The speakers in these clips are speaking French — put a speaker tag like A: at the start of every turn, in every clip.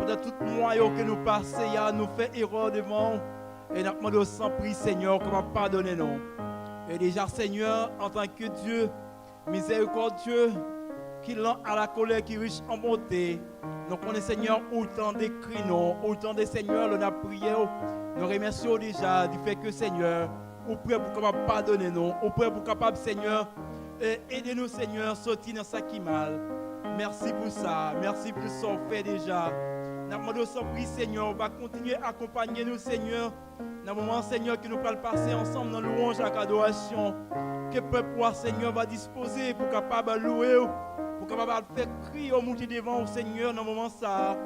A: Peut-être tout moyen que nous passons, nous fait erreur devant. Et nous demandons sans prix, Seigneur, comment pardonner nous. Et déjà, Seigneur, en tant que Dieu, miséricordieux, qui lent à la colère, qui est riche en bonté. Nous connaissons, Seigneur, autant d'écrits, autant de Seigneur, nous avons prié. Nous remercions déjà du fait que, Seigneur, nous prêts pour capable pardonner nous, nous prêts pour capable, Seigneur, aider nous, Seigneur, sortir dans ça qui mal. Merci pour ça, merci pour ce qu'on fait déjà. Nous demandons sans prix, Seigneur, on va continuer à accompagner nous, Seigneur, dans le moment, Seigneur, que nous allons passer ensemble dans louange et adoration. Que le peuple, Seigneur, va disposer pour capable louer, pour capable faire crier au monter devant au Seigneur dans le moment ça.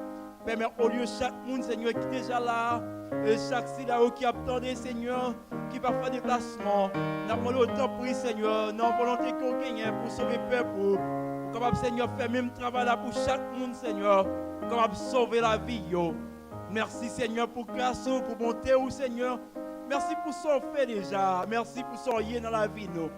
A: Permet au lieu chaque monde, Seigneur, qui est déjà là, et chaque sidao qui attendait, Seigneur, qui va faire déplacement. Nous demandons autant prix, Seigneur, dans la volonté qu'on gagne pour sauver le peuple, pour capable, Seigneur, faire même travail là pour chaque monde, Seigneur, pour capable sauver la vie. Yo. Merci, Seigneur, pour grâce, pour bonté, Seigneur. Merci pour ce qu'on fait déjà. Merci pour ce qu'on y est dans la vie, nous.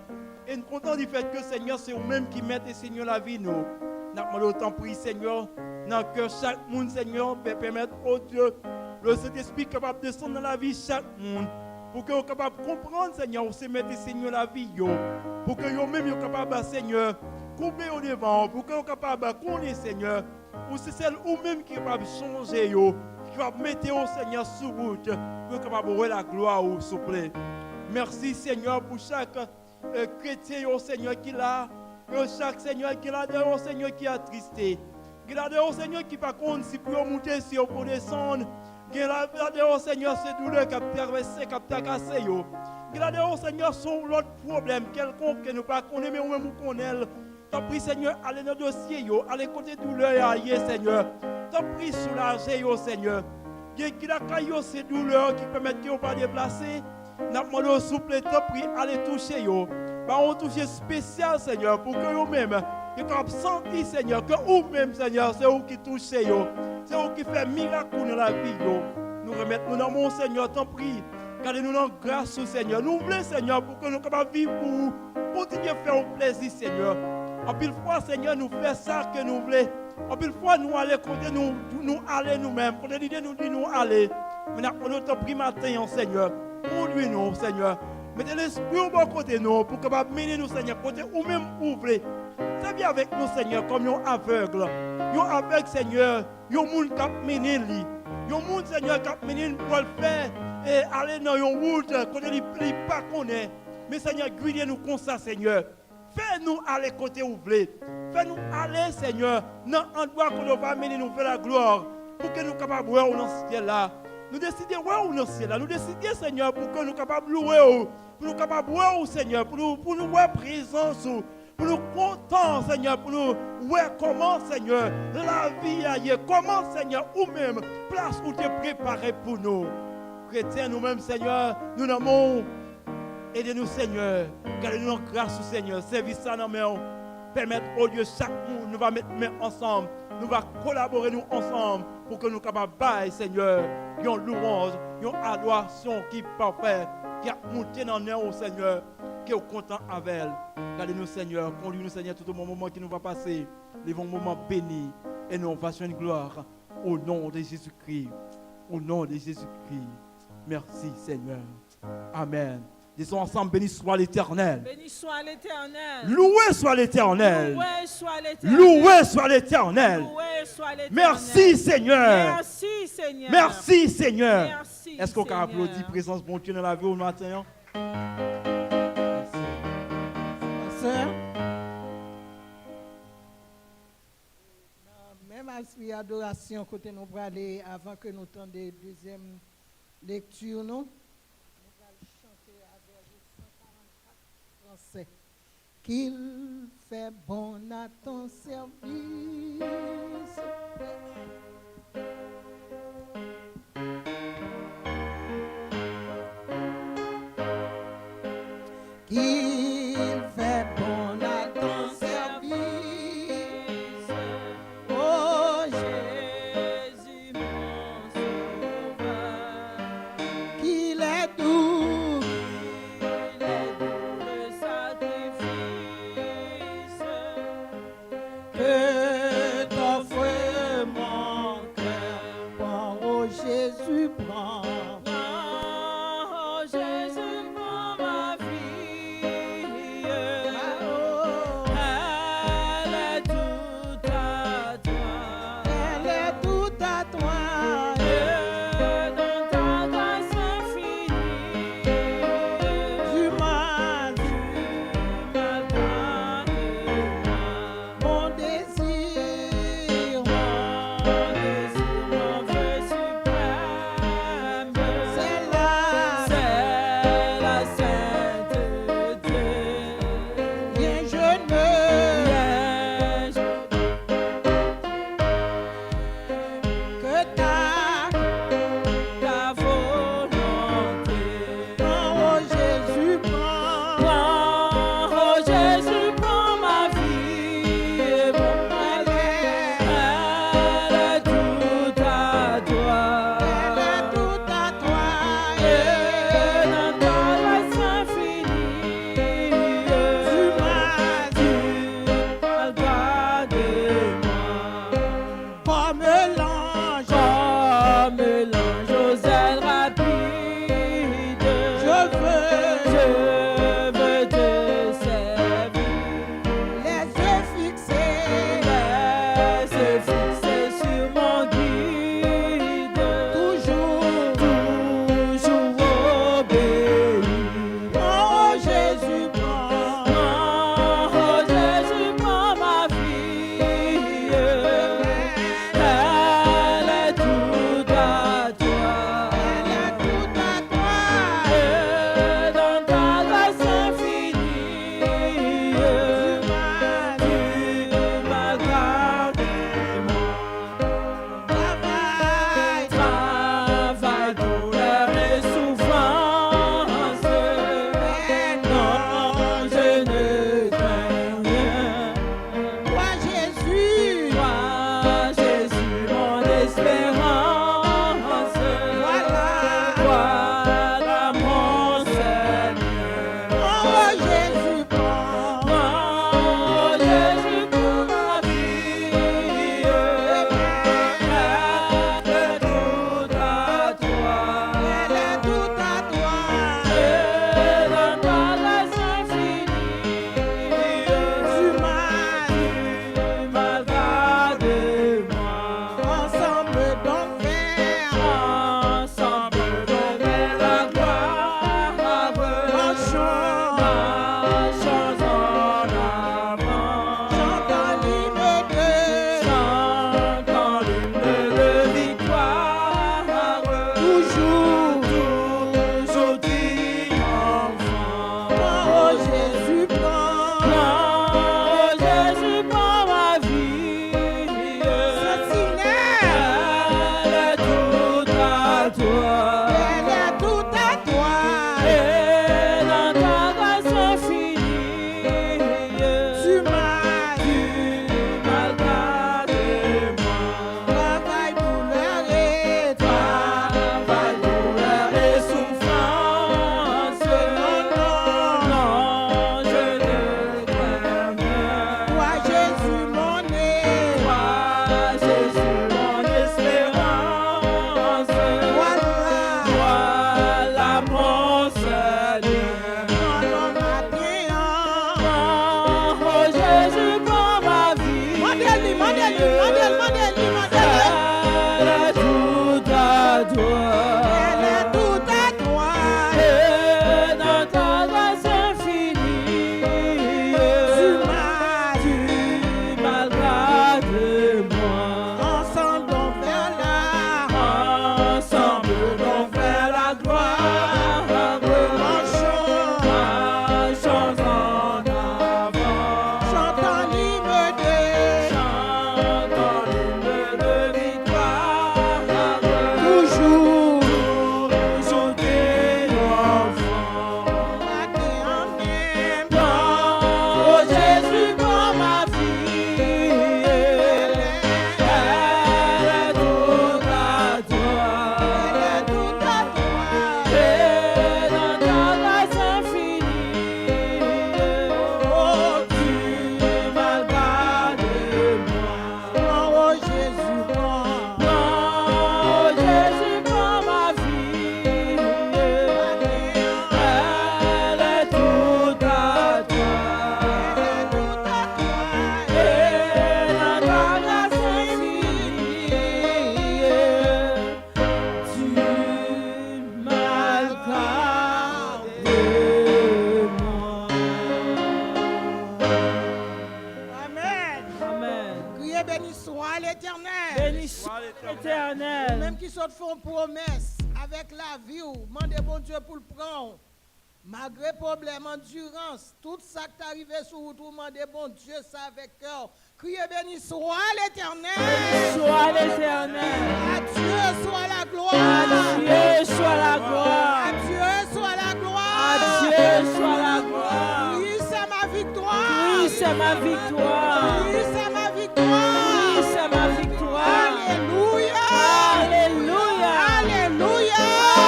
A: Et nous sommes contents du fait que, Seigneur, c'est vous-même qui mettez, Seigneur, la vie, nous. Nous demandons autant prix, Seigneur, dans que chaque monde, Seigneur, peut permettre au Dieu, le Saint-Esprit capable de descendre dans la vie chaque monde. Pour que vous capable de comprendre, Seigneur, où se mettre, Seigneur, la vie, yo. Pour que vous-même, vous capable, Seigneur, couper au devant. Pour que vous capable de connaître, Seigneur, ou c'est celle ou-même qui est capable de changer, yo. Qui va mettre au Seigneur sur route pour capable de la gloire, s'il vous plaît. Merci, Seigneur, pour chaque chrétien, au Seigneur, qui l'a, chaque Seigneur qui l'a, au Seigneur qui a attristé. Il a au Seigneur qui va compte si pour monter, si pour descendre. Il a au Seigneur ces douleurs qui a traversé, qui a tracassé. Il a au Seigneur son l'autre problème, quelconque que nous ne connaissons, mais nous même nous connaissons. T'as pris, Seigneur, allez dans le dossier, allez côté douleur et aïe, Seigneur. T'as pris soulager, Seigneur. Il y a caillou ces douleurs qui permettent de ne pas déplacer. N'a demandé au souple, t'as pris, allez toucher, on touche spécial, Seigneur, pour que vous-même, vous puissiez sentir, Seigneur, que vous-même, Seigneur, c'est vous qui touchez, c'est vous qui faites miracle dans la vie, Nous remettons dans mon Seigneur, t'en prie. Gardez-nous dans grâce au Seigneur. Nous voulons, Seigneur, pour que nous puissions vivre pour vous. Continuez à faire au plaisir, Seigneur. En pile fois, Seigneur, nous faisons ça que nous voulons. En pile fois, nous allons côté nous aller nous-mêmes. Côté l'idée, nous dit nous aller. Mais nous avons pris matin, Seigneur. Conduis-nous, Seigneur. Mettez l'esprit au bon côté nous pour que nous mener nous, Seigneur, côté ou même ouvrez. C'est bien avec nous, Seigneur, comme nous aveugles. Nous aveugles, Seigneur. Nous monde qui mené lui. Nous monde, Seigneur, qui mené pour le faire et aller dans une route côté il pas connaît. Mais Seigneur, guidez-nous comme ça, Seigneur. Fais-nous aller côté ouvré. Fais-nous aller, Seigneur, dans l'endroit qu'on va mener nous faire la gloire. Pour que nous soyons capables de voir dans ce ciel-là. Nous décidons de voir dans ce ciel-là. Nous décidons, Seigneur, pour que nous soyons capables de louer. Pour nous soyons capables de voir, Seigneur. Pour nous voir présence. Pour nous contents, Seigneur. Pour nous voir comment, Seigneur, la vie aille. Comment, Seigneur, ou même, place où tu es préparé pour nous. Chrétiens, nous-mêmes, Seigneur, nous n'avons. Aidez-nous, Seigneur. Gardez-nous en grâce, Seigneur. Service ça dans main. Permettre au Dieu chaque monde, nous allons mettre main ensemble. Nous allons collaborer nous ensemble pour que nous soyons capables de bailler, Seigneur. Une louange, une adoration qui est parfaite, qui a monté dans nous, Seigneur, qui est content avec elle. Gardez-nous, Seigneur. Conduis-nous, Seigneur, tout au moment qui nous va passer. Les bons moments bénis. Et nous faisons une gloire au nom de Jésus-Christ. Au nom de Jésus-Christ. Merci, Seigneur. Amen. Disons ensemble, béni soit l'Éternel.
B: Béni soit l'Éternel.
A: Loué soit l'Éternel.
B: Loué soit l'Éternel.
A: Loué soit l'Éternel.
B: Loué soit l'Éternel.
A: Merci, Seigneur.
B: Merci, Seigneur.
A: Merci, Seigneur.
B: Merci,
A: est-ce qu'on peut
B: Seigneur.
A: applaudir présence bon Dieu dans la vie au matin?
C: Sœur. Même aspect adoration côté nous pour aller avant que nous tendions des deuxième lecture nous allons chanter avec le 144 français. Qu'il fait bon à ton service. Qu'il fait bon à ton service. Oh
B: Jésus, mon sauveur.
C: qu'il est doux.
B: Il est doux le sacrifice.
C: Que t'offre mon l'ange,
B: comme l'ange aux ailes rapides.
C: je veux
B: te servir.
C: les yeux fixés,
B: Laisse fixer sur mon guide.
C: toujours.
B: Obéir.
C: Oh Jésus, prends
B: Oh Jésus, prends ma vie. Elle est toute à toi.
C: elle est toute à toi.
B: Et dans ta grâce infinie, tu m'as gardé moi. Travail, douleur et souffrance. Non, je ne crains rien.
C: Toi Jésus,
B: Toi, Jésus, mon espérance. Voilà mon Seigneur.
C: oh Jésus, prends
B: Oh Jésus, pour ma vie. Elle est toute à toi.
C: elle est toute à toi.
B: Et dans ta grâce infinie,
C: Tu m'as
B: gardé moi.
C: ensemble donc vers
B: Ensemble vers la gloire.
C: marchons,
B: Marchons en avant.
C: chantons l'hymne de
B: Chantons l'hymne de victoire.
C: toujours.
B: Triomphant.
C: Oh Jésus, prends
B: Oh Jésus, prends ma vie.
C: Sentinelle,
B: Elle est toute à toi.
C: elle est toute à toi.
B: Et dans ta grâce infinie,
C: Tu m'as
B: gardé moi.
C: travail, douleur et
B: Travail, douleur et souffrance. Non, je ne crains rien.
C: toi Jésus, mon nez.
B: Toi, Jésus, mon espérance. Voilà mon Seigneur.
C: Pendant ma prière.
B: Oh Jésus, prends ma vie.
C: Mandez-lui, mandez-lui, mandez-lui, mandez-lui, mandez-lui.
B: Elle est toute à toi.
C: Elle est toute à toi.
B: Et dans ta grâce infinie,
C: Tu m'as
B: gardé moi.
C: ensemble donc vers là.
B: Ensemble donc vers la gloire.
C: Marchons,
B: Marchons en avant.
C: chantons l'hymne de
B: Chantons l'hymne de victoire.
C: toujours.
B: Triomphant.
C: Matin en même.
B: Oh Jésus, prends ma vie. Elle est toute à toi.
C: Elle est toute à toi.
B: Et dans ta grâce infinie, oh, tu m'as gardé moi.
C: Oh Jésus, prends
B: Oh Jésus, prends ma vie. Elle est toute à toi.
C: elle est toute à toi.
B: Et dans ta grâce infinie, tu m'as gardé moi.
C: Amen.
B: Amen.
C: Criez béni soit l'Éternel.
B: Béni soit l'Éternel.
C: Même qui sont font promesse avec la vie, ou mandez bon Dieu pour le prendre. Malgré problème, endurance, tout ça qui est arrivé sur vous, tout mandez bon Dieu ça avec cœur. Criez béni soit l'Éternel.
B: Soit l'Éternel.
C: À Dieu soit la gloire.
B: À Dieu soit la
C: À
B: gloire.
C: Dieu soit la gloire.
B: À Dieu soit la gloire.
C: Oui, c'est ma victoire.
B: Oui, c'est ma victoire.
C: Oui, c'est ma victoire.
B: Oui, c'est ma victoire.
C: Alléluia.
B: Alléluia.
C: Alléluia.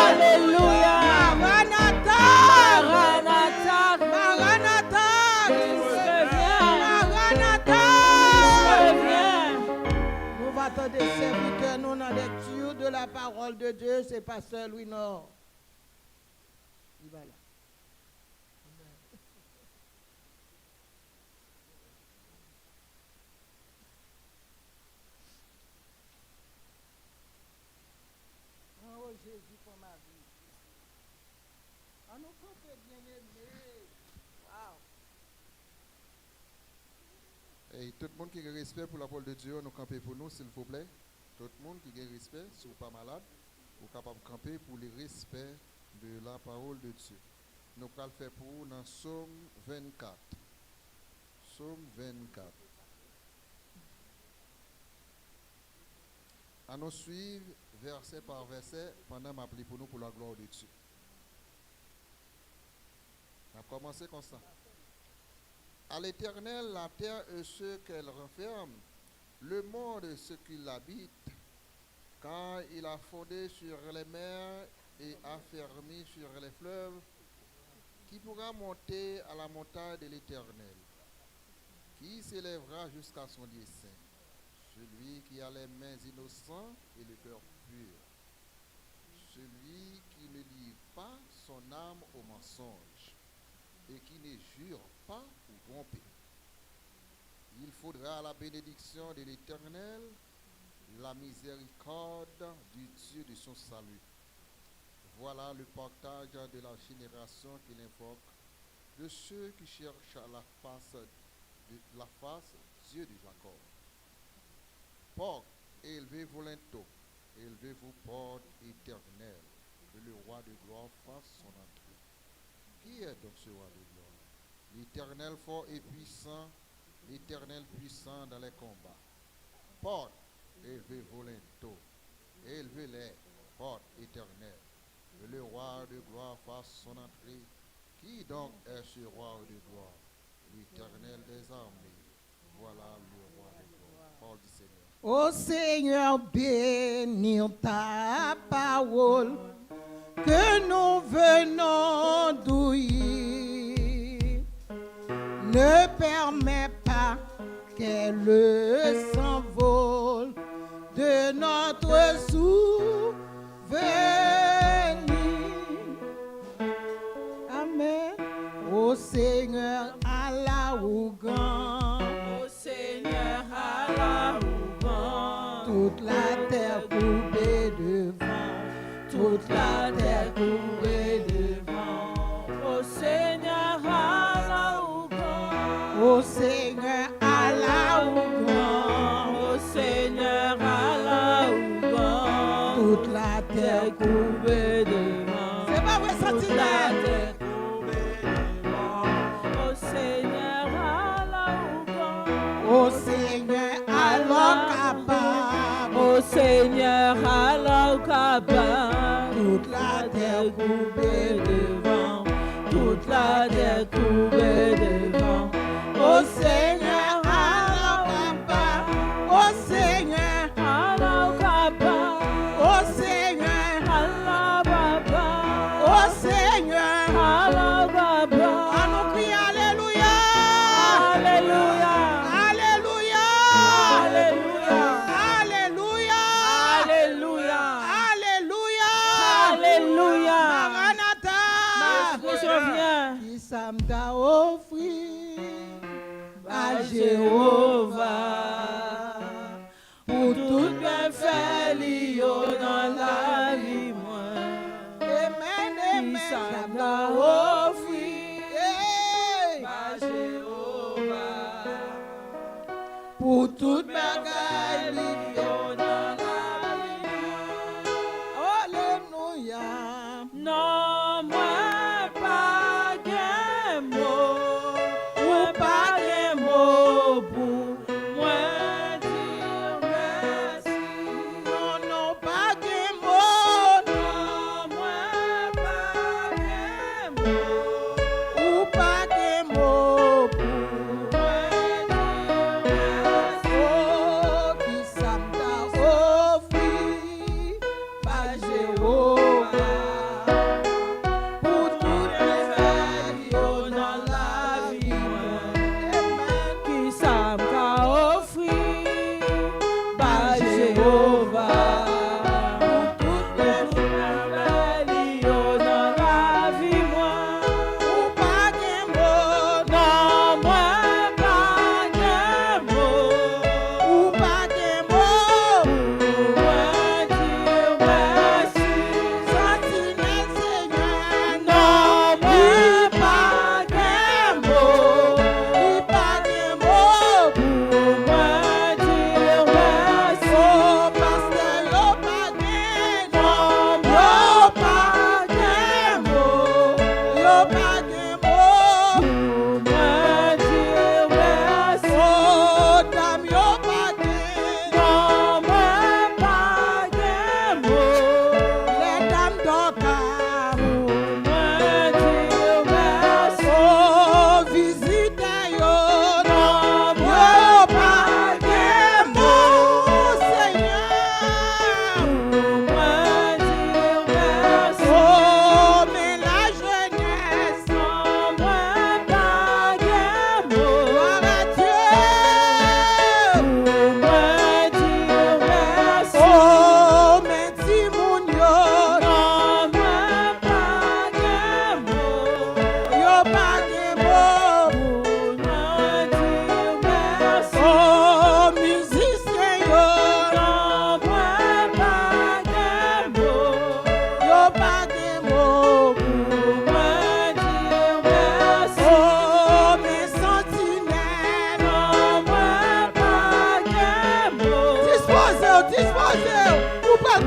B: Alléluia.
C: Maranatha.
B: Maranatha.
C: Maranatha.
B: Christ revient.
C: Maranatha.
B: Revient.
C: Nous va attendre servir directeur nous dans la lecture de la parole de Dieu, c'est Pasteur Louis Nord. Il va là. Oh Jésus pour ma vie. Ah nous comptons bien aimé. Wow.
D: Et tout le monde qui a respect pour la parole de Dieu, nous camper pour nous, s'il vous plaît. Tout le monde qui a respect, si vous n'êtes pas malade, vous êtes capable de camper pour le respect de la parole de Dieu. Nous allons le faire pour vous dans Psaume 24. Psaume 24. À nous suivre verset par verset pendant ma prie pour nous pour la gloire de Dieu. On va commencer comme ça. À l'Éternel, la terre et ce qu'elle renferme, le monde et ce qui l'habite, car il a fondé sur les mers et affermi sur les fleuves, qui pourra monter à la montagne de l'Éternel, qui s'élèvera jusqu'à son lieu saint, celui qui a les mains innocentes et le cœur pur, celui qui ne livre pas son âme au mensonge et qui ne jure pas pour tromper. Il faudra la bénédiction de l'Éternel, la miséricorde du Dieu de son salut. Voilà le partage de la génération qu'il invoque, de ceux qui cherchent la face Dieu de Jacob. Porte, élevez-vous linteaux, élevez-vous porte éternelle, que le roi de gloire fasse son entrée. Qui est donc ce roi de gloire? L'Éternel fort et puissant, l'Éternel puissant dans les combats. Porte, élevez-vous linteaux, élevez-les, porte éternelle, que le roi de gloire fasse son entrée. Qui donc est ce roi de gloire? L'Éternel des armées. Voilà le roi de gloire. Parole du Seigneur.
C: Ô Seigneur, bénis ta parole que nous venons d'ouïr. Ne permets pas qu'elle s'envole de notre souvenir. Amen. Ô Seigneur, Allah ou grand.
B: Ô Seigneur, Allah ou grand.
C: Toute la terre coupée de vent, toute la terre coupée de vent.
B: Ô Seigneur, Allah ou grand.
C: Ô Seigneur, Allah ou grand.
B: Ô Seigneur, Allah ou grand.
C: Toute la terre
B: Couvée de vent.
C: C'est pas vrai,
B: Toute la
C: sentinelle.
B: terre couvée de vent. Ô Seigneur, Allah ou grand.
C: Ô Seigneur, Allah capable.
B: Ô Seigneur, Allah capable.
C: Toute la terre
B: couvée de vent. Toute la terre couvée de vent. Ô Seigneur, Allah capable.
C: Ô Seigneur,
B: Allah capable.
C: ô Seigneur,
B: Allah capable.
C: ô Seigneur.
B: Allah
C: À
B: capable.
C: nous crier Alléluia.
B: Alléluia.
C: Alléluia.
B: Alléluia.
C: Alléluia.
B: Alléluia.
C: Alléluia.
B: Alléluia.
C: Maranatha.
B: Christ revient.
C: Qui ça m'a offert à
B: À
C: Jéhovah pour tout
B: bienfait lié dans la vie, moi.
C: Amen, amen.
B: Ça
C: Ça
B: m'a
C: m'a
B: offert
C: offert
B: à Jéhovah.
C: pour toute
B: Bienfait
C: bagaille.
B: lié dans la vie.
C: Alléluia.
B: Non, moi pas de mots, moi pas de mots pour moi dire merci.
C: Non, non,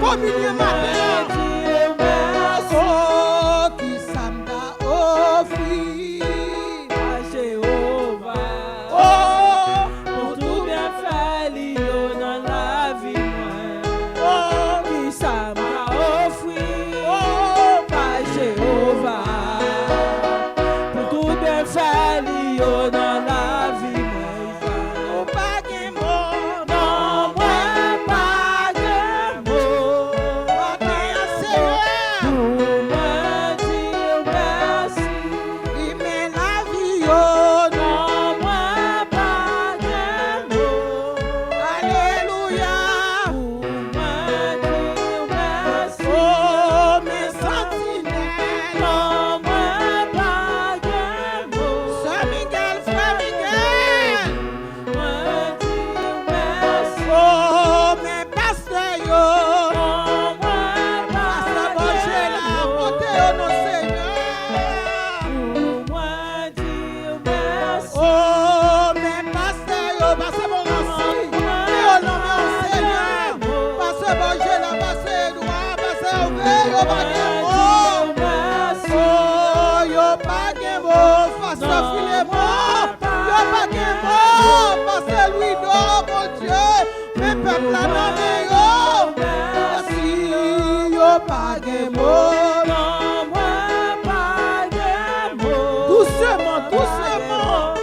C: beau milieu matin.
B: Dieu merci
C: Oh, qui ça m'a offert.
B: à Jéhovah.
C: Oh,
B: Pour tout bien fait, l'îlot dans la vie, moi.
C: oh,
B: Qui ça m'a offert
C: oh,
B: à Jéhovah. Pour tout bien fait, l'îlot dans la vie, moi.
C: oh, pas de mot.
B: Non, moi, pas de mots.
C: Seigneur,
B: Pour me dire merci.
C: il met la vie, oh,
B: Non, moi, pas de mots.
C: alléluia.
B: Pour me dire merci.
C: Oh, mes sentinelles.
B: Non, moi, pas de mots.
C: Saint Miguel, frère Miguel.
B: Me dire merci.
C: Oh, mes pasteurs, yo.
B: Non, moi,
C: Pasteur
B: pas
C: Roger,
B: de
C: là,
B: mots.
C: côté, oh, non, Seigneur.
B: Pour moi dire merci.
C: Oh, mes pasteurs, yo, pasteur Morancy. Oh, non, mais Seigneur. Pasteur Roger, là, pasteur Edouard, pasteur Hervé, yo, pas de mots. Oh, yo, pas de mots. Pasteur Philémon, yo, pas de mots. Pasteur Louis d'Or, mon Dieu. Mes peuples, là, non, mais yo. Merci, yo, pas de mots. Doucement, doucement.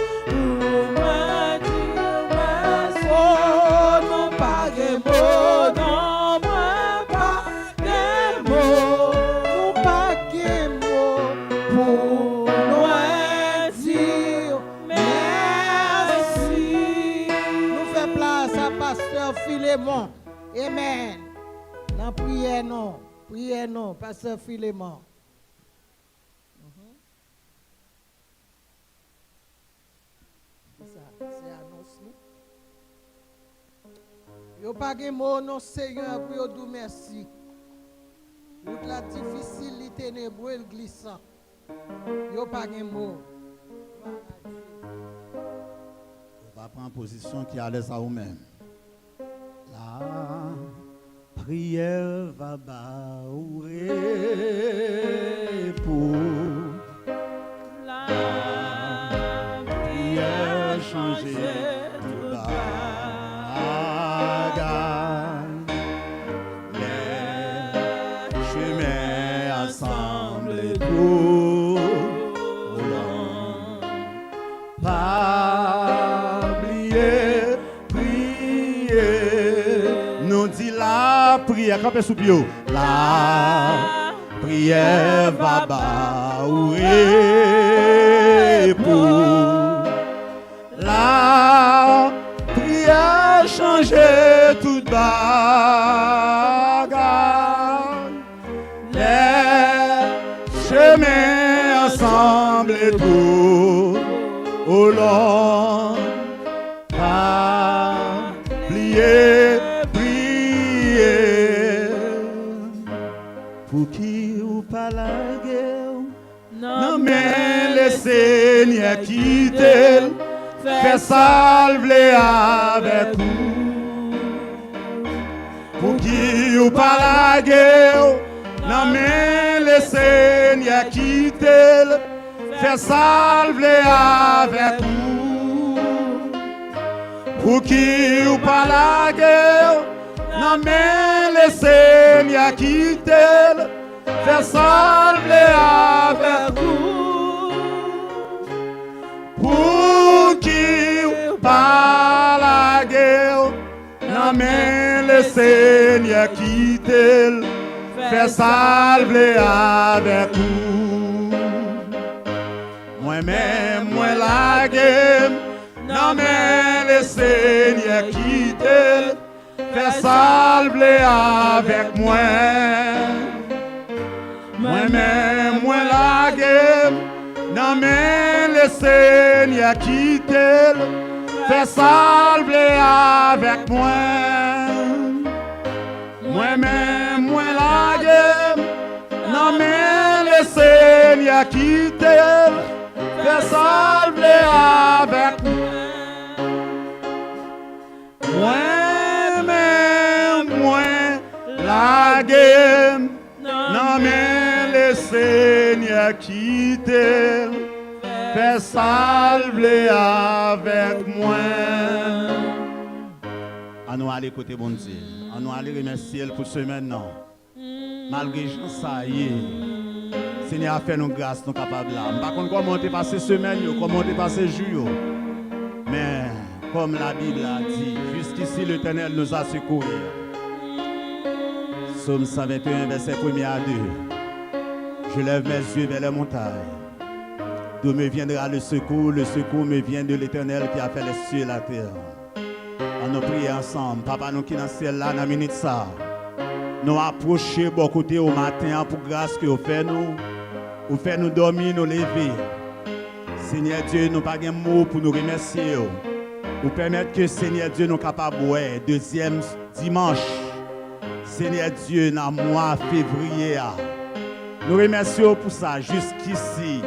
C: Oh, non, pas de mots. Non, pas de mots. Non, pas de mots. Pour nous dire merci. Nous faisons place à Pasteur Philémon. Amen. Non, priez non. Priez non, Pasteur Philémon. C'est annonce nous. Yo pas de mot non Seigneur pour yo dire merci. Toute la difficile, ténébreux, le glissant. Yo pas de mot.
E: On va prendre position qui est à l'aise à vous-même. La prière va baourer pour
B: La
E: prière changer tout bagaille. Les chemins assemblés pour pas oublier, prier. Nous dit la prière, campez sous bio. La prière va baourer pour la prière changer toute bagarre. Les chemins ensemble et tout au long. Pas plier, prier. Pour qui ou pas la guerre. Non mais le Seigneur quitte, fait salver avec nous. Pour qui ou pas la guerre, non mais le Seigneur quitte, fait salver avec nous. Pour qui ou pas la guerre, non mais le Seigneur quitte, fait salver avec nous. Pour qui par la guerre, non mais le Seigneur quitte, fait salver avec nous. Moi-même, moi la guerre, non mais le Seigneur quitte, fait salver avec moi. Moi-même, moi la guerre, non mais le Seigneur quitte, fait salver avec moi. Moi-même, moi la guerre, non mais le Seigneur quitte, fait salver avec moi. Moi-même, moi la Lage, non mais le Seigneur quitte, fais salver avec moi. On nous aller côté bon Dieu. On nous aller remercier pour ce maintenant. Malgré ça y est. Seigneur a fait nos grâces, nous capables là. Par contre, comment on passé semaine, comment on passé jour. Mais comme la Bible a dit, jusqu'ici l'Éternel nous a secourus. Psaume 121, verset 1 à 2. Je lève mes yeux vers les montagnes. D'où me viendra le secours me vient de l'Éternel qui a fait les cieux et la terre. On nous prie ensemble, Papa nous qui dans le ciel là, dans la minute ça. Nous approcher bon côté au matin pour grâce que vous faites nous. Vous faites nous dormir, nous lever. Seigneur Dieu, nous pas de mots pour nous remercier. Vous permettre que Seigneur Dieu nous capable de deuxième dimanche. Seigneur Dieu, dans le mois février. Nous remercions pour ça jusqu'ici.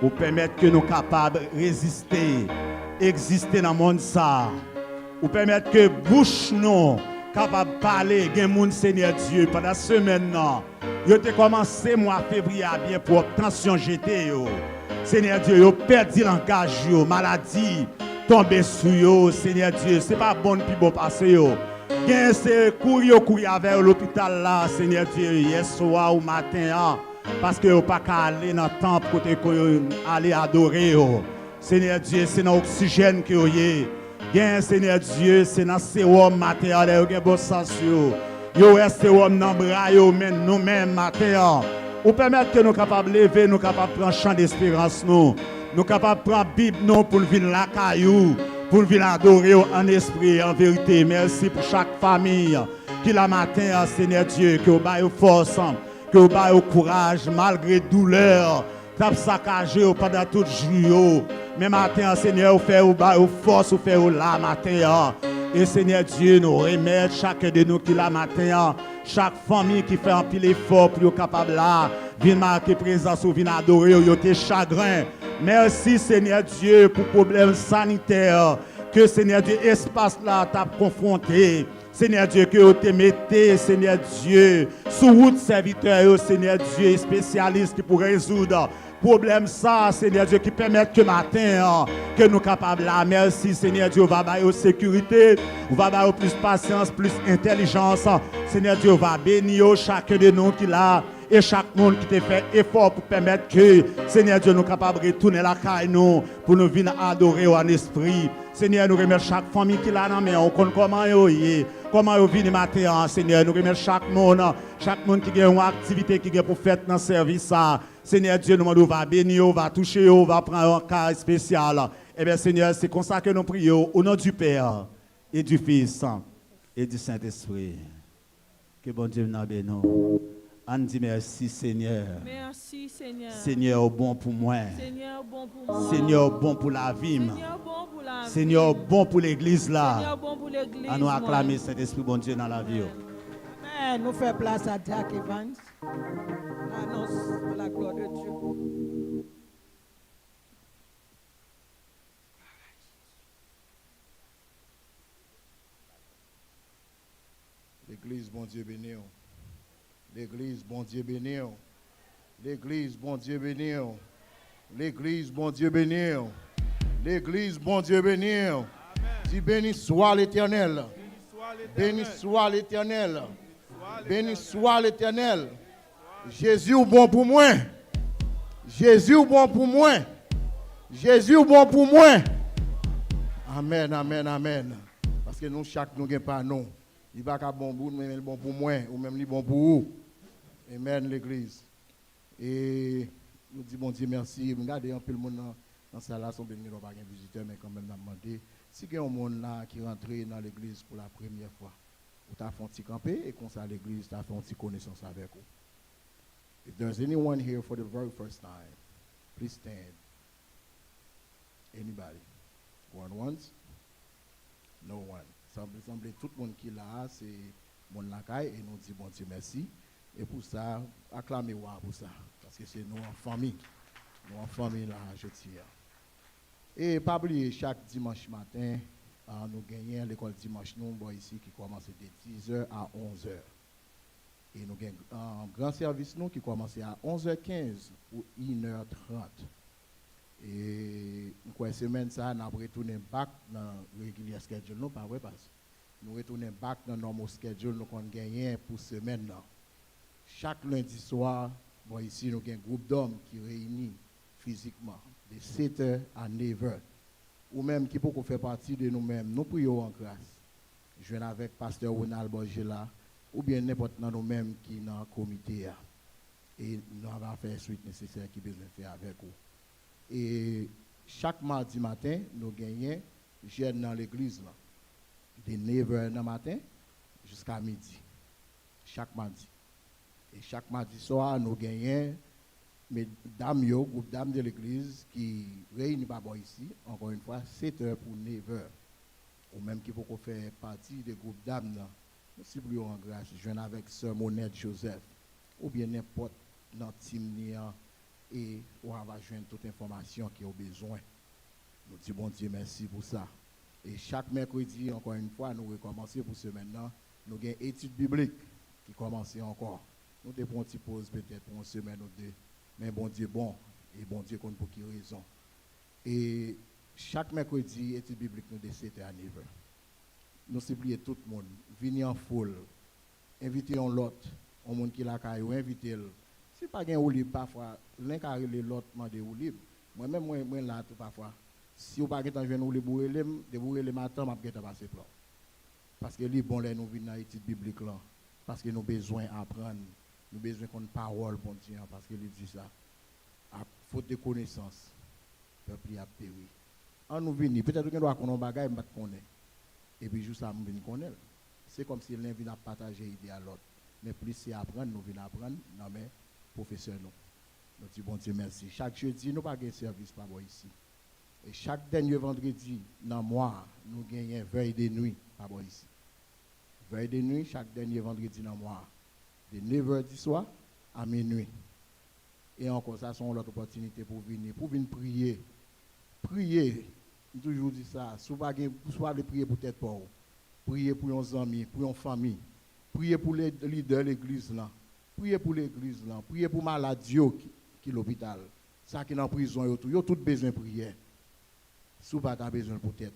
E: Vous permettre que nous capables de résister, exister dans le monde ça. Vous permettre que bouche nous capable de parler, gen moun Seigneur Dieu pendant ce semaine là. Yo te commencé mois février à bien pour tension jeté yo. Seigneur Dieu, yo perdu langage yo, maladie tombé sur yo, Seigneur Dieu, c'est pas bon puis bon passer yo. Gen c'est courir avec l'hôpital là, Seigneur Dieu, hier soir ou matin parce que yo pas qu'à aller dans le temple côté ko aller adorer yo. Seigneur Dieu, c'est dans oxygène que yo yé. Bien, Seigneur Dieu, c'est dans ce sérum matériel qui est bon sens. Yo est sérum dans bras yo men nous-mêmes matin. Ou permettre que nous capables lever, nous capables prendre champ d'espérance nous. Nous capables prendre Bible nous pour venir la caillou, pour venir adorer en esprit en vérité. Merci pour chaque famille qui la matin, Seigneur Dieu, que vous baillez force, que vous baillez courage malgré douleur. Tap saccagé pendant tout le jour. Mais matin, Seigneur, vous faites force, vous faites la matin. Et Seigneur Dieu, nous remettre chacun de nous qui la matin. Chaque famille qui fait un pile effort pour être capable là. Viens marquer présence ou viens adorer, ou te chagrin. Merci Seigneur Dieu pour problème sanitaire. Que Seigneur Dieu, espace là, t'a confronté. Seigneur Dieu, que vous te mettez, Seigneur Dieu, sous route serviteur, Seigneur Dieu, spécialiste qui pour résoudre problème ça, Seigneur Dieu, qui permet que matin, que nous capables là. Merci, Seigneur Dieu, va bailler sécurité, va bailler plus patience, plus intelligence. Seigneur Dieu, va bénir chacun de nous qui là. Et chaque monde qui te fait effort pour permettre que, Seigneur Dieu, nous capables de retourner la caille nous, pour nous venir adorer en esprit. Seigneur, nous remercions chaque famille qui l'a dans la main, on connaît comment ils viennent matin, Seigneur. Nous remercions chaque monde qui a une activité qui a pour faire dans le service. Seigneur Dieu, nous demandons, va bénir, va toucher, va prendre un cas spécial. Eh bien, Seigneur, c'est comme ça que nous prions au nom du Père et du Fils et du Saint-Esprit. Que bon Dieu nous bénisse. On dit merci Seigneur.
B: Merci Seigneur.
E: Seigneur bon pour moi.
B: Seigneur bon pour moi.
E: Seigneur bon pour la vie.
B: Seigneur bon pour la vie.
E: Seigneur bon pour l'église là.
B: Seigneur bon pour l'église.
E: On nous acclamer Saint-Esprit bon Dieu dans la vie.
C: Amen. Nous faisons place à Jack Evans. L'annonce de la gloire de Dieu.
D: L'église, bon Dieu béni. L'église, bon Dieu béni. L'église, bon Dieu béni. L'église, bon Dieu béni. L'église, bon Dieu béni. Dis béni soit l'Éternel. Béni soit l'Éternel. Béni soit l'Éternel. Jésus est bon pour moi. Jésus est bon pour moi. Jésus est bon pour moi. Amen, amen, amen. Parce que nous, chaque nous n'avons pas non. Il va pas bon pour nous, mais il est bon pour moi, ou même il est bon pour vous. Amen, l'église. Et nous disons, bon Dieu, merci. Regardez un peu le monde dans la salle, son béni, nous pas de visiteurs, mais quand même, nous demandé si il y a un monde là qui rentre dans l'église pour la première fois, ou tu as fait un petit campé, et comme ça, l'église, tu as fait un petit connaissance avec vous. If there's anyone here for the very first time, please stand. Anybody? Going once? No one. Semble tout le monde qui est là, c'est mon lacaille, et nous disons bon Dieu merci. Et pour ça, acclamez-vous pour ça, parce que c'est nous en famille. Nous en famille là, je tire. Et pas oublier, chaque dimanche matin, nous gagnons l'école dimanche nous ici qui commence de 10h à 11h.
F: Et nous avons un grand service nous, qui commence à 11h15 ou 1h30. Et nous avons semaine ça, nous avons retourné back dans le régulier schedule, nous pas vrai parce nous retournons back dans notre schedule, nous avons gagné pour semaine là. Chaque lundi soir, bon, ici nous avons un groupe d'hommes qui réunit physiquement de 7h à 9h. Ou même qui peut faire partie de nous-mêmes, nous prions en grâce. Je viens avec pasteur Ronald Borgela, ou bien n'importe qui nous-mêmes qui est dans le comité. Et nous allons faire suite nécessaire qui besoin de faire avec vous. Et chaque mardi matin, nous gagnons jeûne dans l'église, là, de 9h dans le matin jusqu'à midi. Chaque mardi. Et chaque mardi soir, nous gagnons mesdames, groupe dames de l'église qui réunit pas ici, encore une fois, 7h pour 9h. Ou même qui peut faire partie des groupes dames, nous supplions en grâce, je viens avec Sœur Monette Joseph, ou bien n'importe notre team et on va joindre toute information qui a besoin. Nous disons bon Dieu merci pour ça. Et chaque mercredi, encore une fois, nous recommençons pour ce maintenant. Nous avons une étude biblique qui commence encore. Nous devons une petite pause peut-être pour une semaine ou deux. Mais bon Dieu bon, et bon Dieu compte pour qui raison. Et chaque mercredi, étude biblique nous de 7h à 9h. Nous supplions tout le monde, venez en foule, invitez l'autre, au monde qui l'a caillou, invitez-le. Si pas gain ou libre parfois, l'un carré l'autre demande ou libre. Moi-même moi là tout parfois. Si vous pas gain jeune ou libre de bourrer le matin, m'a gain passer plan. Parce que les bon là nous venons dans l'étude biblique là parce que nous besoin apprendre, nous besoin qu'on parole bon Dieu parce que il dit ça. À faute de connaissance, peuple a péri. En nous venir, peut-être qu'on doit connaître bagage mais pas connaître. Et puis juste ça nous venir connaître. C'est comme si l'un vient partager idée à l'autre. Mais plus c'est apprendre, nous venons apprendre non mais professeur nous. Nous disons bon Dieu merci. Chaque jeudi, nous pas de service par ici. Et chaque dernier vendredi, dans le mois, nous gagnons veille de nuit par ici. Veille de nuit, chaque dernier vendredi dans le mois, de 9h du soir à minuit. Et encore, ça, c'est l'autre opportunité pour venir prier. Prier, je toujours dit ça, si vous voulez prier pour tête pour prier pour nos amis, pour nos familles, prier pour les leaders de l'église là. Priez pour l'église là, priez pour maladie qui est l'hôpital. Ça qui est en prison, yo tout besoin de prière. Si vous avez besoin pour tête.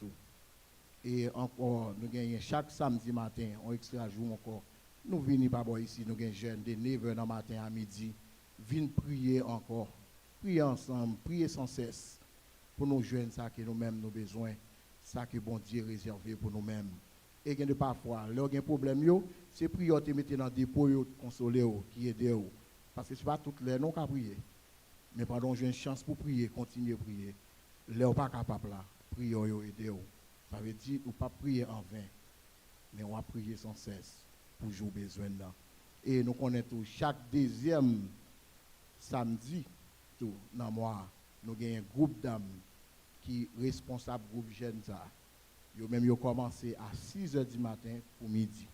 F: Et encore, nous gagnons chaque samedi matin, on extra jour encore. Nous venons pas ici, nous gagnons jeunes de 9h dans matin à midi. Venez prier encore. Prier ensemble, prier sans cesse. Pour nos jeunes, ça que nous-mêmes nous besoin. Ça que bon Dieu réservé pour nous-mêmes. Et que parfois, là, il y a un problème, c'est prier, te mettre dans des dépôt, consoler, qui aide. Parce que ce n'est pas toutes les noms qui prier. Mais pendant j'ai une chance pour prier, continuer à prier. Là, on n'est pas capable là, prier, aider. Ça veut dire qu'on ne pas prier en vain, mais on va prier sans cesse pour jouer besoin là. Et nous connaissons chaque deuxième samedi, tout, dans le mois, nous avons un groupe d'âmes qui est responsable du groupe jeune. Yo même yo commencé à 6h du matin pour midi.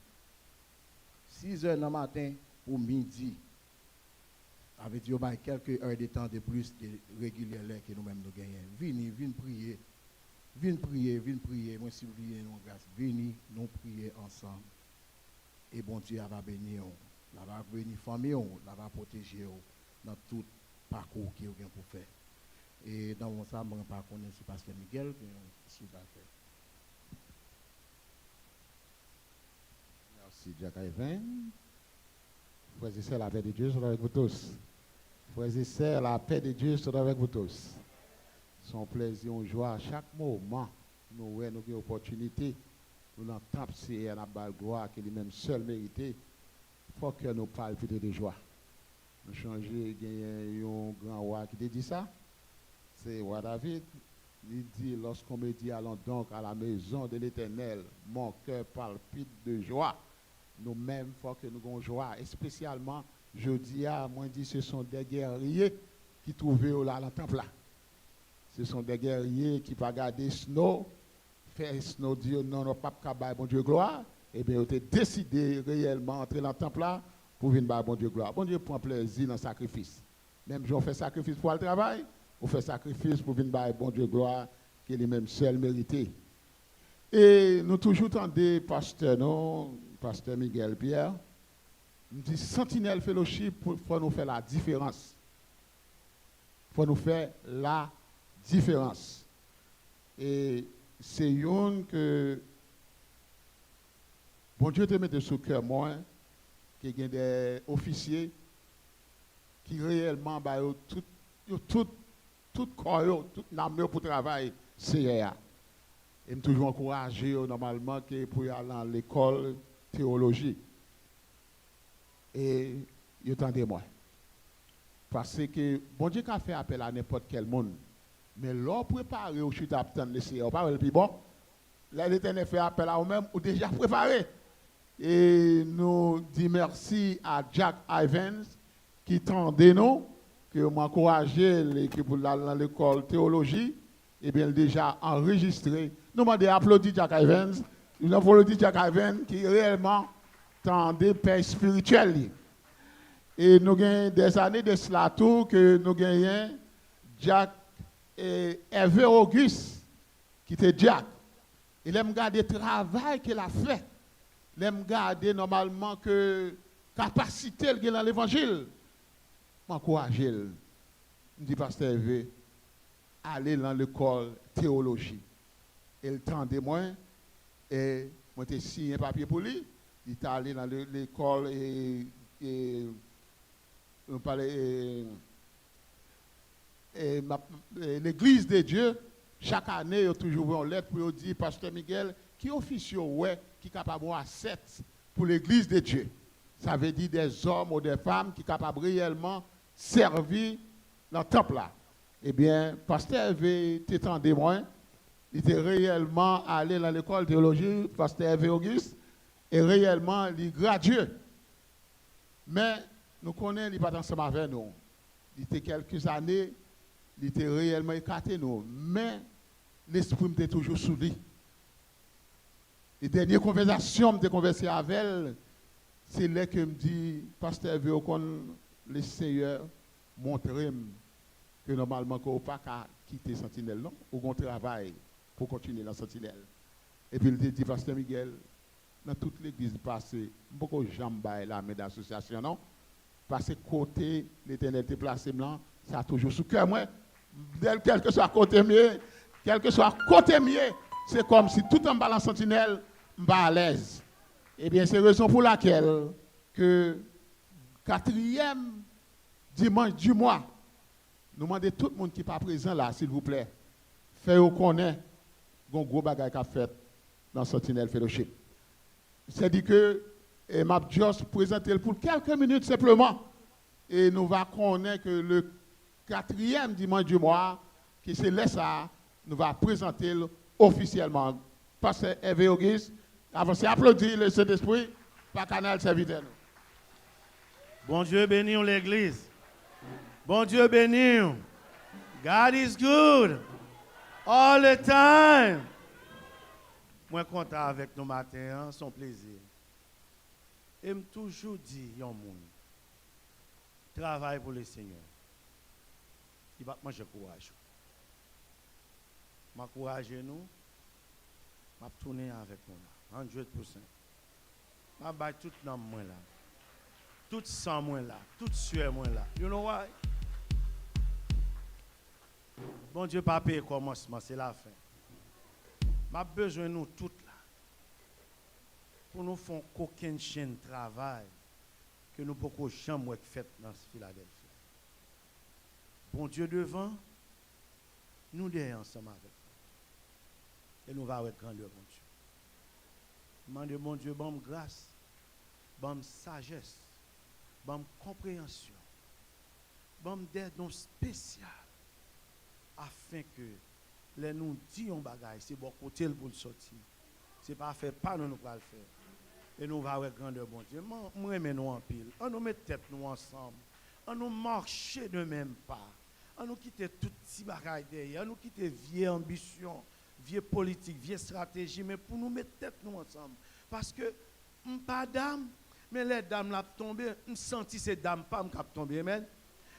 F: 6h du matin pour midi. Avec yo ba quelques heures de temps de plus que régulièrement que nous-mêmes nous gagnons. Venez prier. Venez prier. Moi si vous voulez nous grâce. Venez nous prier ensemble. Et bon Dieu va bénir. La va bénir famille, la va protéger dans tout parcours que vous avez pour faire. Et dans mon ça, je ne pas connaître si pasteur Miguel qui va faire.
G: Merci, Jack Ivan. Frères et sœurs, la paix de Dieu soit avec vous tous. Frères et sœurs, la paix de Dieu soit avec vous tous. Son plaisir, on joie à chaque moment. Nous avons une opportunité. Nous l'entendons, c'est un bal gloire qui est lui-même seul mérité. Il faut que nous parlions de joie. Nous changeons, il y a un grand roi qui dit ça. C'est roi David. Il dit, lorsqu'on me dit, allons donc à la maison de l'Éternel, mon cœur palpite de joie. Nous-mêmes, il faut que nous ayons joie. Et spécialement, je dis à moi, ce sont des guerriers qui trouvent là dans le temple là. Ce sont des guerriers qui pas garder Snow, faire Snow dire non, non, pas capable, bon Dieu gloire. Et bien, ils ont décidé réellement d'entrer dans le temple là pour venir bon Dieu gloire. Bon Dieu prend plaisir dans le sacrifice. Même si on fait sacrifice pour le travail, on fait sacrifice pour venir bon Dieu gloire, qui est le même seul mérité. Et nous toujours tendez pasteur, non, pasteur Miguel Pierre, me dit Sentinelle Fellowship, il faut nous faire la différence. Il faut nous faire la différence. Et c'est une que bon Dieu te mette sous cœur moi, qui y a des officiers qui réellement bah, tout corps, toute l'âme pour travailler, c'est ça. Et me toujours encouragé normalement que pour aller à l'école théologie. Et il attendez moi. Parce que bon Dieu a fait appel à n'importe quel monde. Mais l'on préparé au chute à attendre le Seigneur. Pas le plus bon. Là, l'Éternel fait appel à vous-même ou déjà préparé. Et nous disons merci à Jack Evans qui tendait nous, qui m'a encouragé l'équipe pour dans l'école théologie. Et bien déjà enregistré. Nous demandons d'applaudir Jack Evans. Nous applaudissons Jack Evans qui réellement tendait paix spirituelle. Et nous avons des années de cela tout que nous gagnons Jack et Hervé Auguste qui était Jack. Il aime garder le travail qu'il a fait. Il aime garder normalement que capacité qu'il a dans l'évangile. M'encourager. Je dis pasteur Hervé, aller dans l'école théologie. Et le temps de moi, et moi j'ai signé un papier pour lui. Il est allé dans l'école et on parlait l'église de Dieu. Chaque année, il y a toujours une lettre pour dire pasteur Miguel qui officie qui est capable d'avoir 7 pour l'église de Dieu. Ça veut dire des hommes ou des femmes qui sont capables réellement servir dans le temple là. Eh bien, pasteur Hervé t'étendait moins. Il était réellement allé dans l'école de théologie, pasteur Hervé Auguste, et réellement, il est gradué. Mais nous connaissons, il n'est pas ensemble avec nous. Il était quelques années, il était réellement écarté nous. Mais l'esprit était toujours sous lui. Les dernières conversations que j'ai conversées avec elle, c'est là que me dit, pasteur Hervé, le Seigneur montrer que normalement, qu'on ne peut pas quitter Sentinelle, non? Ou qu'on travaille pour continuer dans Sentinelle. Et puis il dit, pasteur Miguel, dans toute l'église passée, beaucoup de gens la main d'association, non? Parce que côté l'Éternel était placé là, ça a toujours sous cœur, moi. Quel que soit côté mieux, c'est comme si tout en bas dans Sentinelle, je suis à l'aise. Eh bien, c'est la raison pour laquelle que 4e dimanche du mois, nous demandons tout le monde qui n'est pas présent là, s'il vous plaît, faites connaître un gros bagage qu'a fait dans Sentinelle Fellowship. C'est-à-dire que je vais juste présenter pour quelques minutes simplement. Et nous allons connaître que le 4e dimanche du mois, qui c'est là ça, nous allons présenter officiellement. Pasteur Hervé Auguste, avancez, applaudissez le Saint-Esprit par canal serviteur.
H: Bon Dieu bénisse l'église. Bon Dieu bénisse. God is good. All the time. Moi content avec nous matin, hein, son plaisir. Et me toujours dit, yon moun, travail pour le Seigneur. Il va manger courage. M'encourager nous, m'a tourner avec nous là, 100%. M'a battre tout dans moi là. Tout sang moi là, tout sueur moi là. You know why? Bon Dieu pas payer commencement, c'est la fin. M'a besoin nous toutes là. Pour nous faire qu'aucune chaîne de travail que nous pouvons jamais faire dans Philadelphie. Bon Dieu devant, nous derrière ensemble avec vous. Et nous allons avec grandeur, bon Dieu. Demandez, mon Dieu, bonne grâce, bonne sagesse, bonne compréhension, bonne d'aide spéciale, afin que les nous disons bagaille, c'est bon côté pour le sortir. C'est pas fait, pas nous pour le faire. Et nous allons avec grandeur, bon Dieu. Moi, nous en pile. On nous met tête nous ensemble. On nous marche de même pas. On nous quitte tout petit bagaille derrière. On nous quitte vieille ambition, vieille politique, vieille stratégie, mais pour nous mettre tête nous ensemble. Parce que, pas dame, mais les dames l'ont tombé, on senti ces dames pas qui ont tombé. Amen.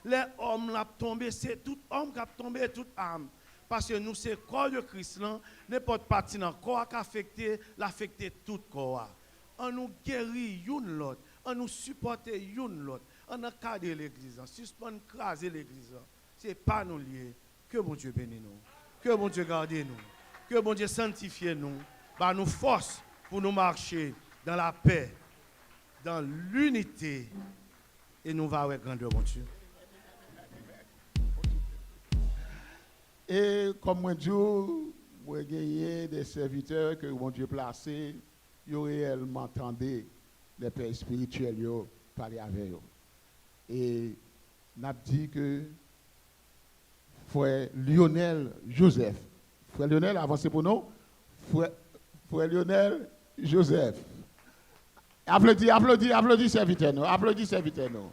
H: Les hommes l'ont tombé, c'est tout homme qui a tombé, toute âme. Parce que nous, c'est le corps de Christ, n'importe partie dans le corps qui affecte, l'affecte tout le corps. On nous guérit l'une l'autre. On nous supporter une l'autre. On encadrer l'église, suspendre, craser l'église. Ce n'est pas nous liés. Que bon Dieu bénisse nous. Que bon Dieu garde nous. Que bon Dieu sanctifie nous. Par nous force pour nous marcher dans la paix, dans l'unité. Et nous va avec grandeur, bon Dieu.
G: Et comme moi dis, moi gagner des serviteurs que mon Dieu placé, ils réellement entendu les pères spirituels yo parler avec eux. Et n'a dit que frère Lionel Joseph, frère Lionel avancez pour nous, frère Lionel Joseph. Applaudis, applaudis, applaudis serviteurs nous, applaudis serviteurs nous.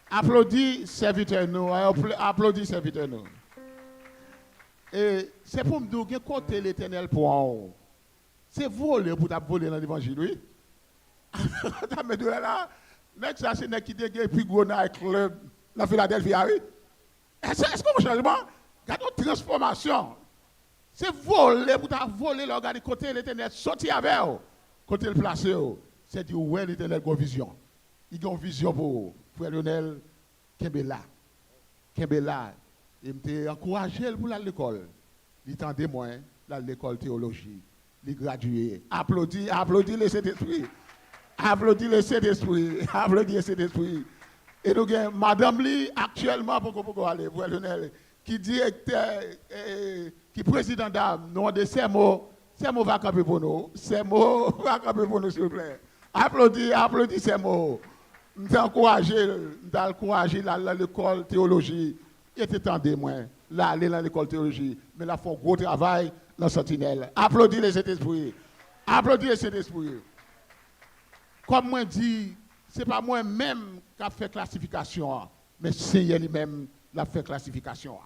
G: Applaudis serviteurs nous, applaudis serviteurs nous. Et c'est pour me dire que côté l'Éternel pour en haut. C'est voler pour voler dans l'évangile, oui. T'as mis de là. Next, ça c'est qui dégaine puis gros club dans Philadelphie, oui. Est-ce qu'on changement? Regarde une transformation. C'est voler pour voler le regarder côté l'Éternel sortir avec eux. Côté le placer, c'est dire ouais l'Éternel a une vision. Il a une vision pour frère Lionel Kembela. Kembela. Il m'a encouragé pour aller à l'école. Il tendait moi à l'école théologie. Il gradué. Applaudis, applaudis le Saint-Esprit. Applaudis le Saint-Esprit. Applaudis le Saint-Esprit. Et nous avons Madame Lee actuellement pour aller voir Lionel, qui directeur, qui président d'âme, nous avons ces mots va camper pour nous. Ces mots va camper pour nous, s'il vous plaît. Applaudis, applaudis ces mots. Nous encouragé à l'école théologie. Il était temps de moi, là, aller dans l'école théologie, mais là, il faut un gros travail dans Sentinelle. Applaudis les Saint-Esprit. Applaudis les Saint-Esprit. Comme moi dit, ce n'est pas moi-même qui a fait classification, mais c'est lui-même qui a fait classification.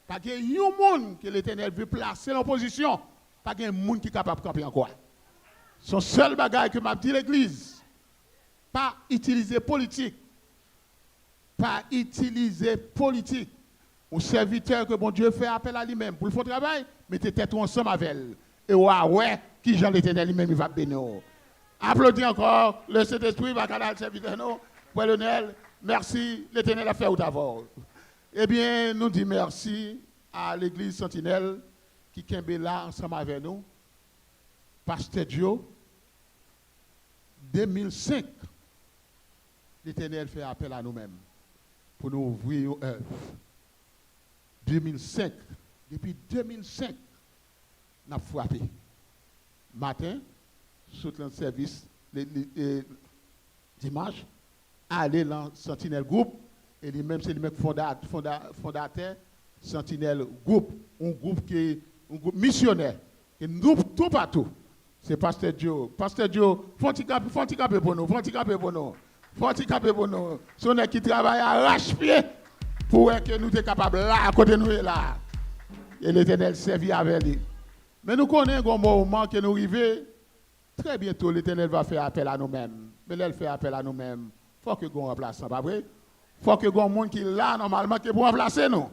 G: Parce qu'il y a un monde que l'Éternel veut placer en position, parce qu'il y a un monde qui est capable de camper encore. Son seul bagage que m'a dit l'Église, pas utiliser politique. Pas utiliser politique. Un serviteur que bon Dieu fait appel à lui-même pour le faux travail, mettez tête ensemble avec elle. Et ouais, qui Jean l'Éternel lui-même, il va bénir. Applaudis encore, le Saint-Esprit va canal serviteur nous. Pour Lionel, merci, l'Éternel a fait au d'abord. Eh bien, nous disons merci à l'église Sentinelle qui est là ensemble avec nous. Pasteur Dio, 2005, l'Éternel fait appel à nous-mêmes pour nous ouvrir une œuvre. 2005, depuis 2005, nous avons frappé. Matin, sur le service, dimanche, aller dans Sentinelle Group, et lui-même, c'est lui-même fondateur Sentinelle Group, un groupe qui est un groupe missionnaire, qui nous tout partout. C'est Pasteur Dio. Pasteur Dio, faut-il camper pour nous, faut-il camper pour nous, faut-il camper pour nous. Si on est qui travaille à arrache-pied, pour que nous soyons capables là, à côté de nous là. Et l'Éternel servit avec lui. Mais nous connaissons un moment que nous arrivons, très bientôt l'Éternel va faire appel à nous-mêmes. Mais là, il fait appel à nous-mêmes. Il faut que nous remplaçons, pas vrai? Il faut que nous ayons un monde qui est là, normalement, qui pour remplacer nous.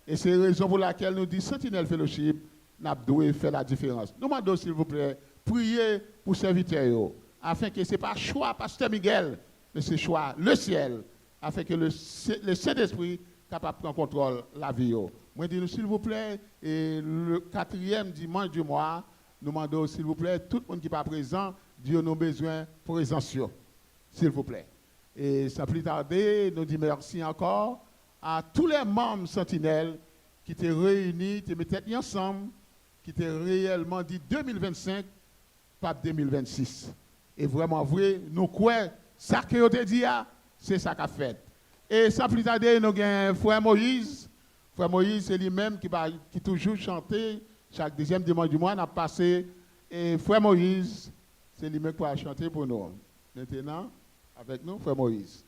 G: Et c'est la raison pour laquelle nous disons, Sentinelle Fellowship, nous devons faire la différence. Nous demandons, s'il vous plaît, priez pour serviteurs, afin que ce n'est pas choix Pasteur Miguel, mais c'est choix le ciel, afin que le Saint-Esprit capable de prendre contrôle de la vie. Moi, dis-nous, s'il vous plaît, et le 4e dimanche du mois, nous demandons, s'il vous plaît, tout le monde qui n'est pas présent, Dieu nous a besoin de présence, s'il vous plaît. Et sans plus tarder, nous disons merci encore à tous les membres sentinelles qui étaient réunis, qui étaient mis ensemble, qui étaient réellement dit 2025, pas 2026. Et vraiment vrai, nous croyons, ça que vous avez dit, c'est ça qu'a fait. Et sans plus tarder, nous avons frère Moïse. Frère Moïse, c'est lui-même qui toujours chanté. Chaque deuxième dimanche du mois, on a passé. Et frère Moïse, c'est lui-même qui va chanter pour nous. Maintenant, avec nous, frère Moïse.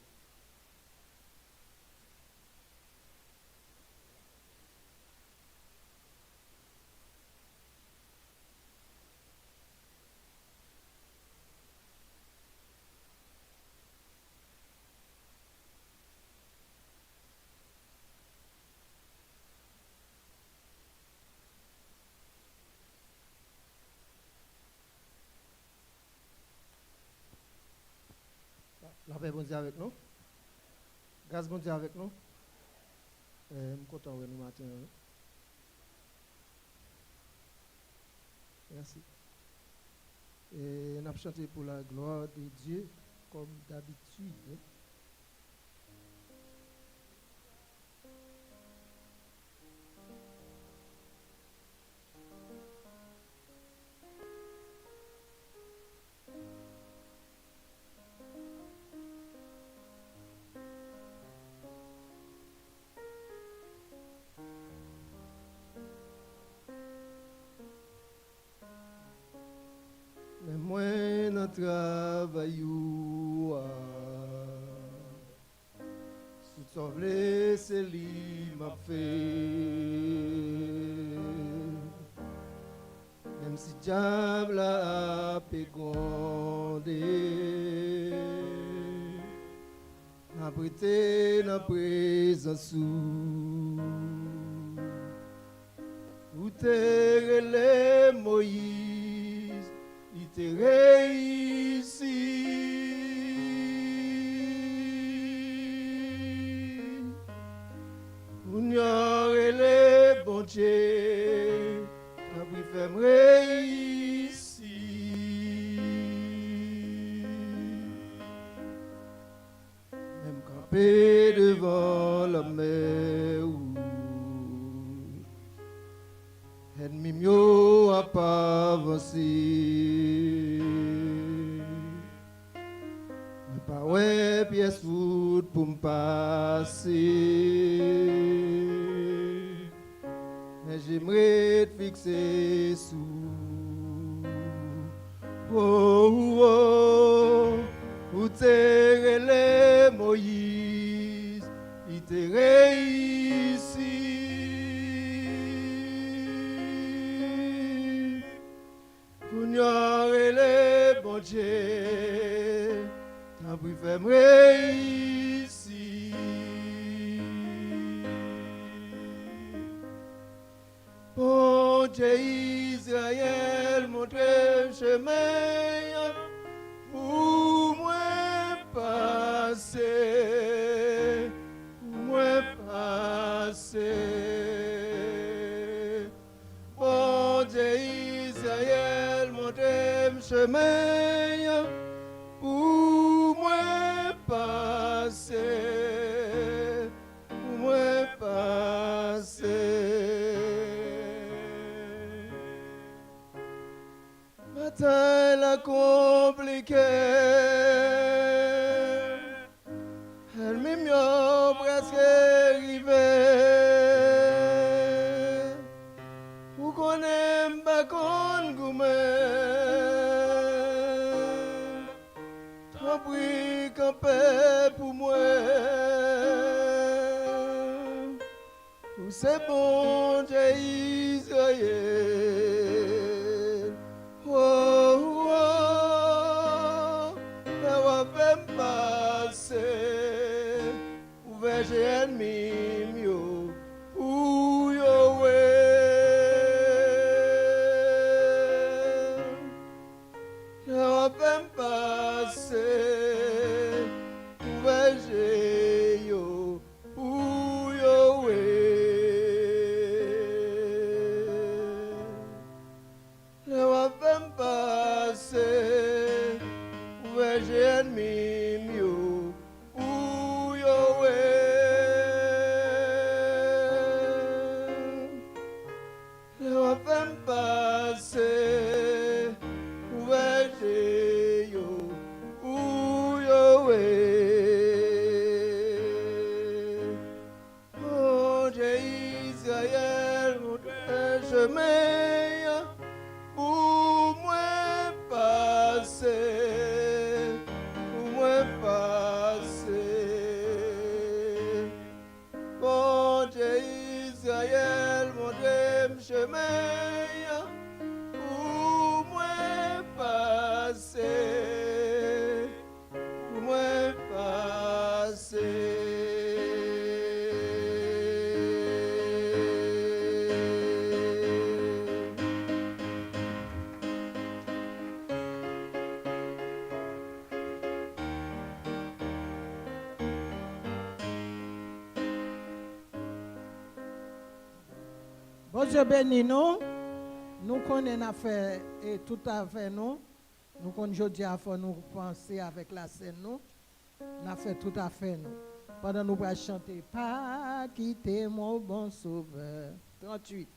I: La paix bon Dieu avec nous. Grâce bon Dieu avec nous. Je suis content de nous matin. Merci. Et on a chanté pour la gloire de Dieu comme d'habitude. Mais moi, dans le travail, si tu veux, c'est lui m'a fait. Même si diable a pégondé, m'a prêté dans la présence où t'es les Moïse. Il te réussit. On y aurait les bons dieux, t'as pris fait me réussir. Même campé devant la mer, ennemi mieux a pas avancé. Mais pas ouais pièce foot pour me passer. Mais j'aimerais te fixer sous. Oh, oh, où t'es les Moïse, il t'est réussi. Et les bons dieux, t'as pris fait me réussir. Bon Dieu Israël, montre le chemin pour moi passer, pour moi passer. Bon Dieu Israël, chemin pour moi passer, pour moi passer. Matin la compliqué, elle m'a presque arrivé. Ou qu'on aime pas qu'on gourmet. Oui, campé pour moi. C'est bon Dieu Israël. Oh, oh, la va faire passer. Ouvert j'ai ennemi mieux. Ou yo la va faire passer.
C: Bon Dieu bénis nous. Nous connaissons fait et tout à fait nous. Nous connaissons aujourd'hui à faire nous penser avec la scène nous. Nous fait tout à fait nous. Pendant nous allons chanter pas quitter mon bon sauveur. 38.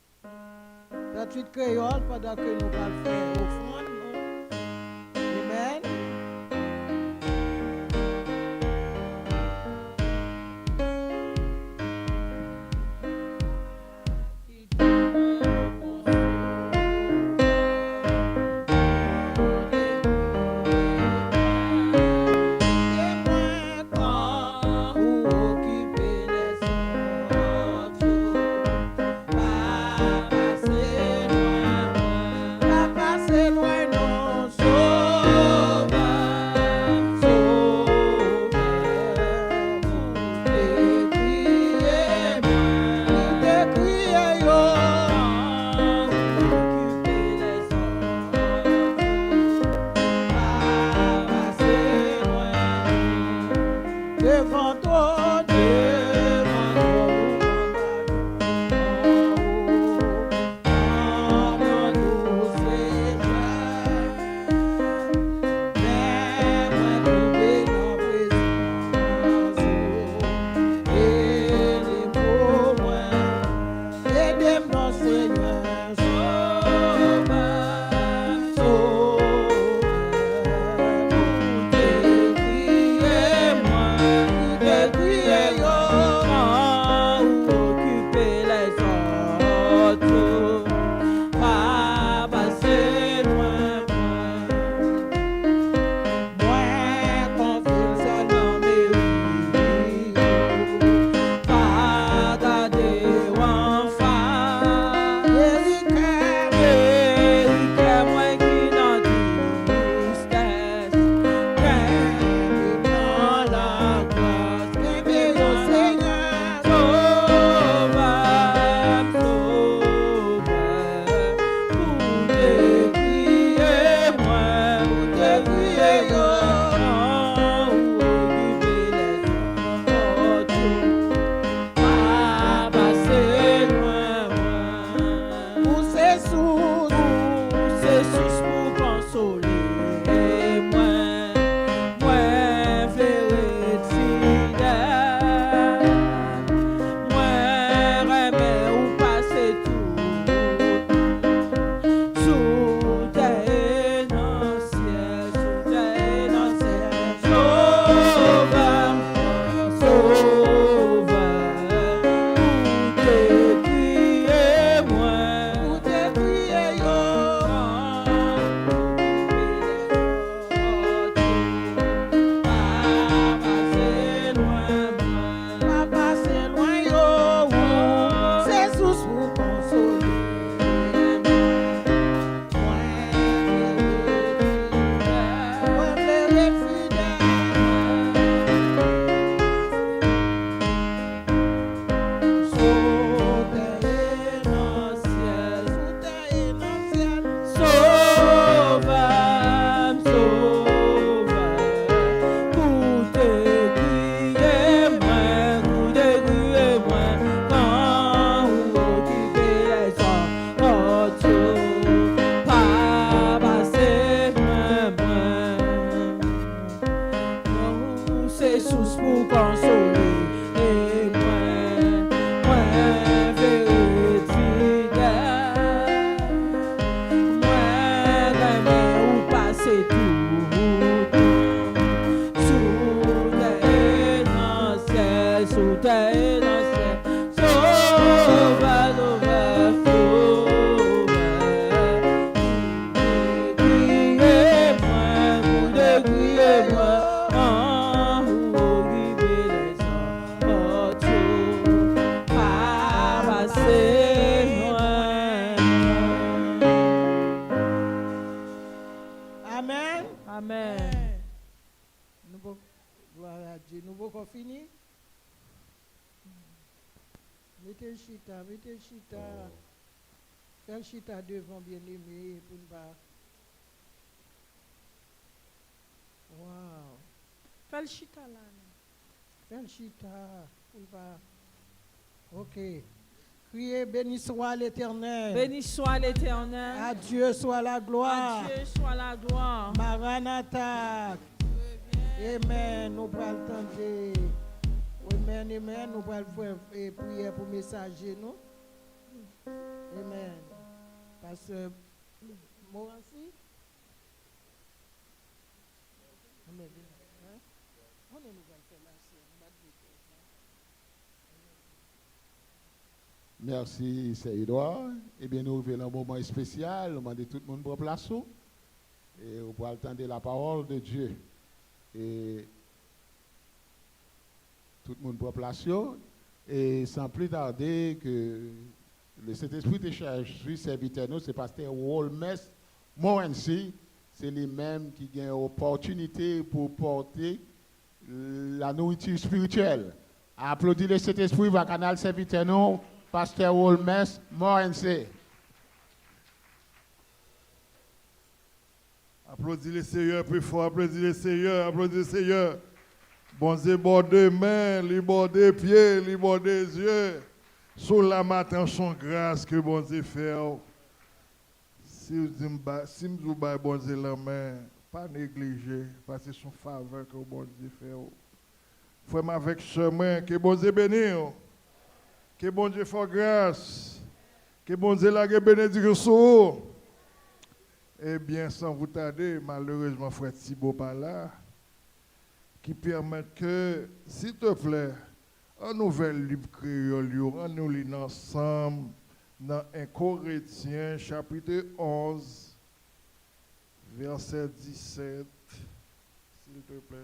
C: 38 créoles pendant que nous allons faire offrande. Amen. Devant toi, Mettez chita. Fais le chita devant bien-aimé pour ne pas. Wow.
B: Fais le chita là.
C: Fais le chita pour ne pas. Ok. Priez, béni soit l'Éternel.
B: Béni soit l'Éternel.
C: À Dieu soit la gloire.
B: À Dieu soit la gloire.
C: Maranatha. Amen. Nous allons attendre. Amen, amen. Nous allons faire prier pour messager nous. Amen. Pasteur Morancy. Amen. On est nous allons faire la
G: Merci, c'est Edouard. Eh bien, nous arrivons à un moment spécial. Nous demandons tout le monde pour place. Et on va attendre la parole de Dieu. Et tout le monde pour place. Et sans plus tarder que le Saint-Esprit te charge sur serviteur nous, c'est pasteur Wolmes Morency. C'est lui-même qui a l'opportunité pour porter la nourriture spirituelle. Applaudissez le Saint-Esprit, va canal serviteur nous. Pasteur Wolmes Morency.
J: Applaudissez le Seigneur plus fort, applaudissez le Seigneur, applaudissez le Seigneur. Bon Dieu, bord de main, les bords de pieds, les bords des yeux. Sur la matin, son grâce que bon Dieu fait. Si vous avez bon Dieu la main, pas négliger, parce que c'est son faveur que bon Dieu fait. Frère, avec chemin, que bon Dieu bénisse. Que bon Dieu fasse grâce. Que bon Dieu la bénédiction sur vous. Eh bien, sans vous tarder, malheureusement, frère Thibault pas là, qui permet que, s'il te plaît, un nouvel livre créole, on nous lit ensemble dans 1 Corinthiens, chapitre 11, verset 17, s'il te plaît.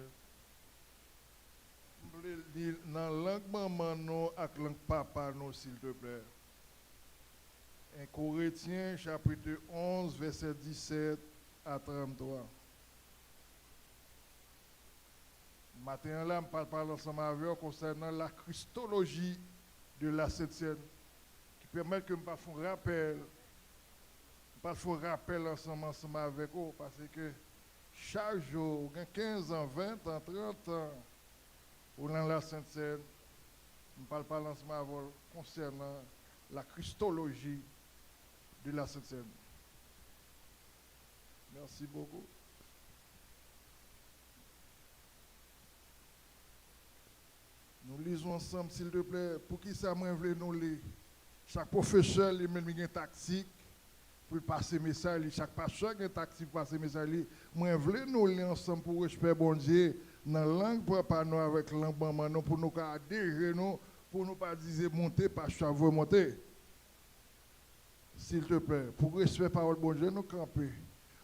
J: Dans la langue maman nous et la langue papa nous, s'il te plaît. 1 Corinthiens chapitre 11 verset 17 à 33. Maintenant là, je parle ensemble avec vous concernant la christologie de la Sainte-Seine qui permet que je fasse un rappel. Je fasse un rappel ensemble avec vous parce que chaque jour, 15 ans, 20 ans, 30 ans, ou dans la Sainte-Seine, je parle ensemble avec vous concernant la christologie de la Sainte-Seine. Merci beaucoup. Nous lisons ensemble, s'il te plaît, pour qui ça m'a voulu nous lire. Chaque professeur, il met une tactique pour passer le message. Chaque pasteur a une tactique pour passer le message. Moi, je voulais nous lire ensemble pour respect bon Dieu, dans la langue papa nous avec la langue maman pour nous adhérer nous, pour nous pas dire monter, pasteur veut monter. S'il te plaît, pour respect parole bon Dieu, nous camper.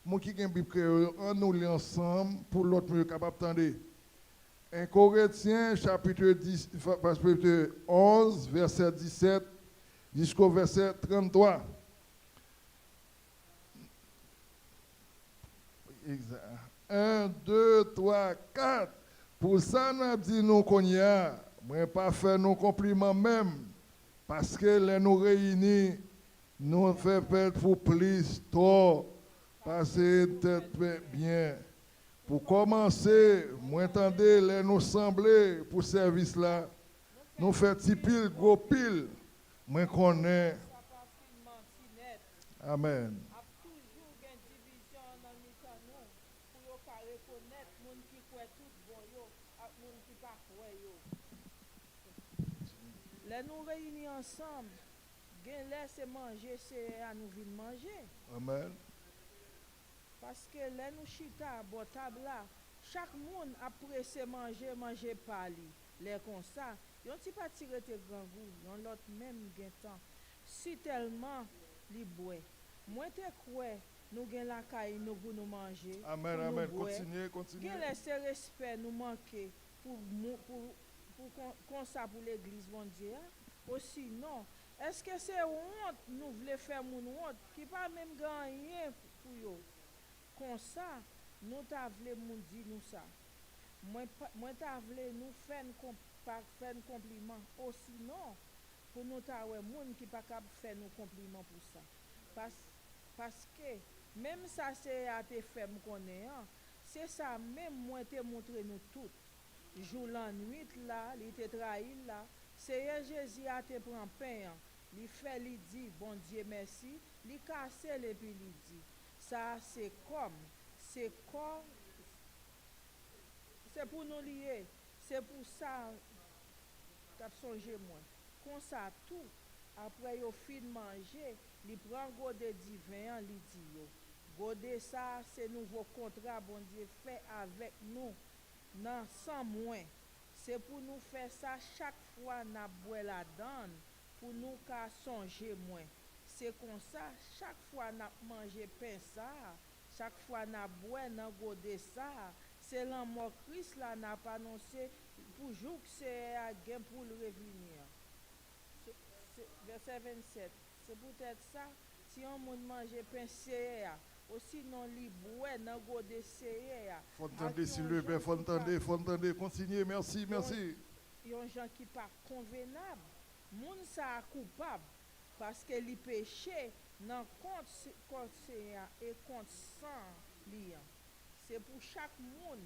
J: Moi qui ai une Bible créole, on nous lit ensemble pour l'autre mieux capable d'entendre. 1 Corinthiens chapitre 11, verset 17 jusqu'au verset 33. Exact. 1, 2, 3, 4. Pour ça, nous avons dit nous qu'on y a. Moi, pas faire nos compliments même. Parce que les nous réunis, nous faisons perdre pour plus tôt. Passer tête bien. Pour commencer, moi entendez les nous sembler pour ce service là. Nous faisons petit pile, gros pile. Moi connais. Amen.
B: Les nous réunis ensemble, laisse manger, c'est à nous venir manger.
J: Amen.
B: Parce que les nous chita, bon table là, chaque monde a pressé manger pas li. Les comme ça, yon ti pas tirer tes grands goûts, yon l'autre même gen temps. Si tellement li boit. Moi te crois, nous gen la caille nous pour nous manger.
J: Amen, amen. Continuez.
B: Gen laisse respect nous manquer pour comme ça pour l'église bon Dieu. Aussi non. Est-ce que c'est honte nous voulons faire mon honte qui pas même gagner pour yo? Comme ça, nous t'avons dit nous ça. Moi t'avons nous faire un compliment. Aussi non, pour nous t'avons moun qui pas capable faire nos compliments pour ça. Parce que même ça c'est à te faire me connaître. C'est ça même moi te montrer nous tout. Jour la nuit là, il te trahi là. C'est Jésus a te prend pain. li fait, li dit, bon Dieu merci, li casse et puis li dit. Ça, c'est comme, c'est pour nous lier, c'est pour ça qu'a songé moi. Comme ça tout, après yo fin manger, li prend gode divin, li dit yo. Gode ça, c'est nouveau contrat bon Dieu fait avec nous, non sans moins. C'est pour nous faire ça chaque fois n'a boire la donne, pour nous qu'à songer moins. C'est comme ça, chaque fois n'a manger pain ça, chaque fois n'a boire n'a gode ça, c'est l'amour Christ là n'a pas annoncé pour jour que c'est à gain pour le revenir. Verset 27. C'est peut-être ça, si on mange pain c'est aussi non li boire n'a gode c'est
J: faut entendre s'il vous plaît, faut entendre, continuez, merci.
B: Yon gens qui pas convenable, moun ça coupable parce que li péché dans compte conseil et compte sans liant. C'est pour chaque monde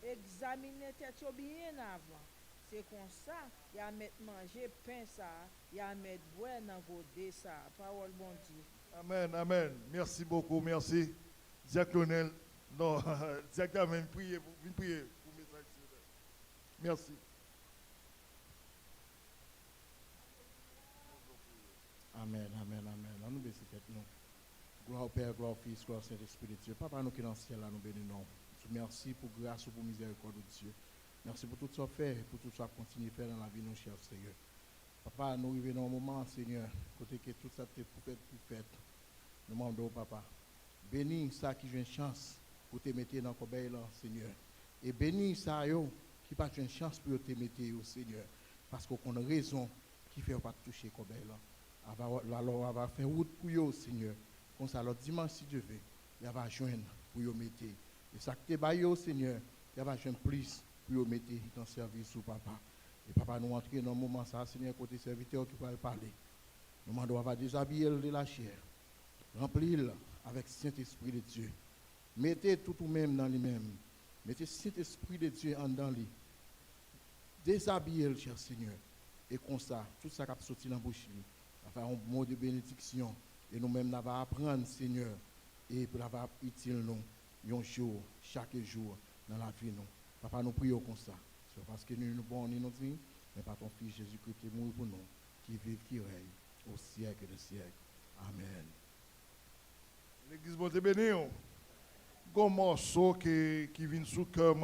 B: examiner tête bien avant. C'est comme ça, il a mettre manger pain ça, il a mettre boire dans godé ça. Parole bon Dieu.
J: Amen. Merci beaucoup, merci. Diaconel, non, Diaconel, priez pour le message. Merci.
F: Amen. On nous bénisse tête nous. Gloire au Père, gloire au Fils, gloire au Saint-Esprit de Dieu. Papa, nous qui dans le ciel, là, nous bénissons. Merci pour grâce, pour miséricorde de Dieu. Merci pour tout ce que fait, pour tout ce que continue à faire dans la vie de nos chers Seigneur. Papa, nous arrivons dans un moment, Seigneur, côté que tout ça pour fait. Nous demandons, Papa, bénis ça qui a une chance pour te mettre dans le corbeil, Seigneur. Et bénis ça qui n'a pas une chance pour te mettre, Seigneur. Parce qu'on a raison qui fait pas toucher le corbeil. Alors, on va faire route pour eux, Seigneur. Comme ça, alors dimanche, si Dieu veut, il va joindre pour eux mettre. Et ça que tu as Seigneur, il va joindre plus pour eux mettre dans le service, Papa. Et Papa, nous entrons dans un moment, ça, Seigneur, côté serviteur qui va parler. Nous demandons à déshabiller de la chair, remplir avec Saint-Esprit de Dieu. Mettez tout ou même dans lui-même. Mettez Saint-Esprit de Dieu en dans lui. Déshabiller, cher Seigneur. Et comme ça, tout ça qui a sorti dans la bouche, va faire un mot de bénédiction. Et nous-mêmes, nous allons apprendre, Seigneur, et pour avoir utile nous, un jour, chaque jour, dans la vie. Nous. Papa, nous prions comme ça. C'est parce que nous nous bons, nous disons, mais par ton Fils Jésus-Christ qui est mort pour nous, qui vit, qui règne au siècle des siècles. Amen.
J: L'église bon te béni. Un morceau qui vient sous le cœur,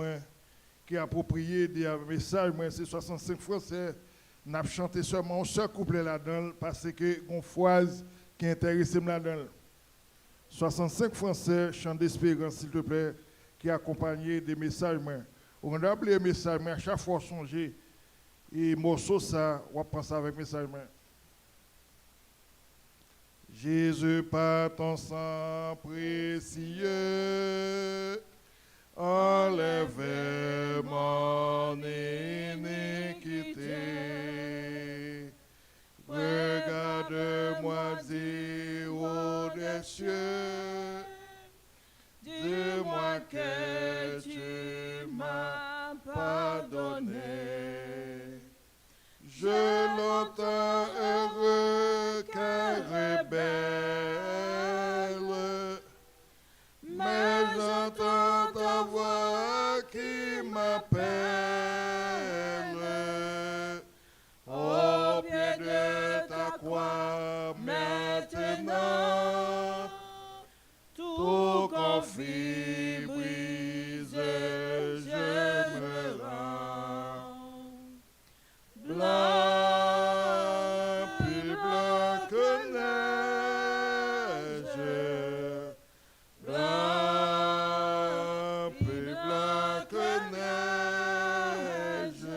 J: qui est approprié des messages, c'est 65 français. Nous avons chanté seulement un seul couplet là-dedans parce que une phrase qui intéresse là-dedans. 65 français, chant d'espérance, s'il te plaît, qui est accompagné des messages. On a appelé les messages, mais à chaque fois songer et morceau ça, on va penser avec message. Jésus, par ton sang précieux, enlève mon iniquité. Regarde-moi du haut des cieux, dis-moi que tu m'as pardonné. Je l'entends heureux car rebelle, mais j'entends ta voix qui m'appelle. Au pied de ta croix maintenant, tout conflit brise, je me rends. Blanc, plus blanc que neige, blanc, plus blanc que neige,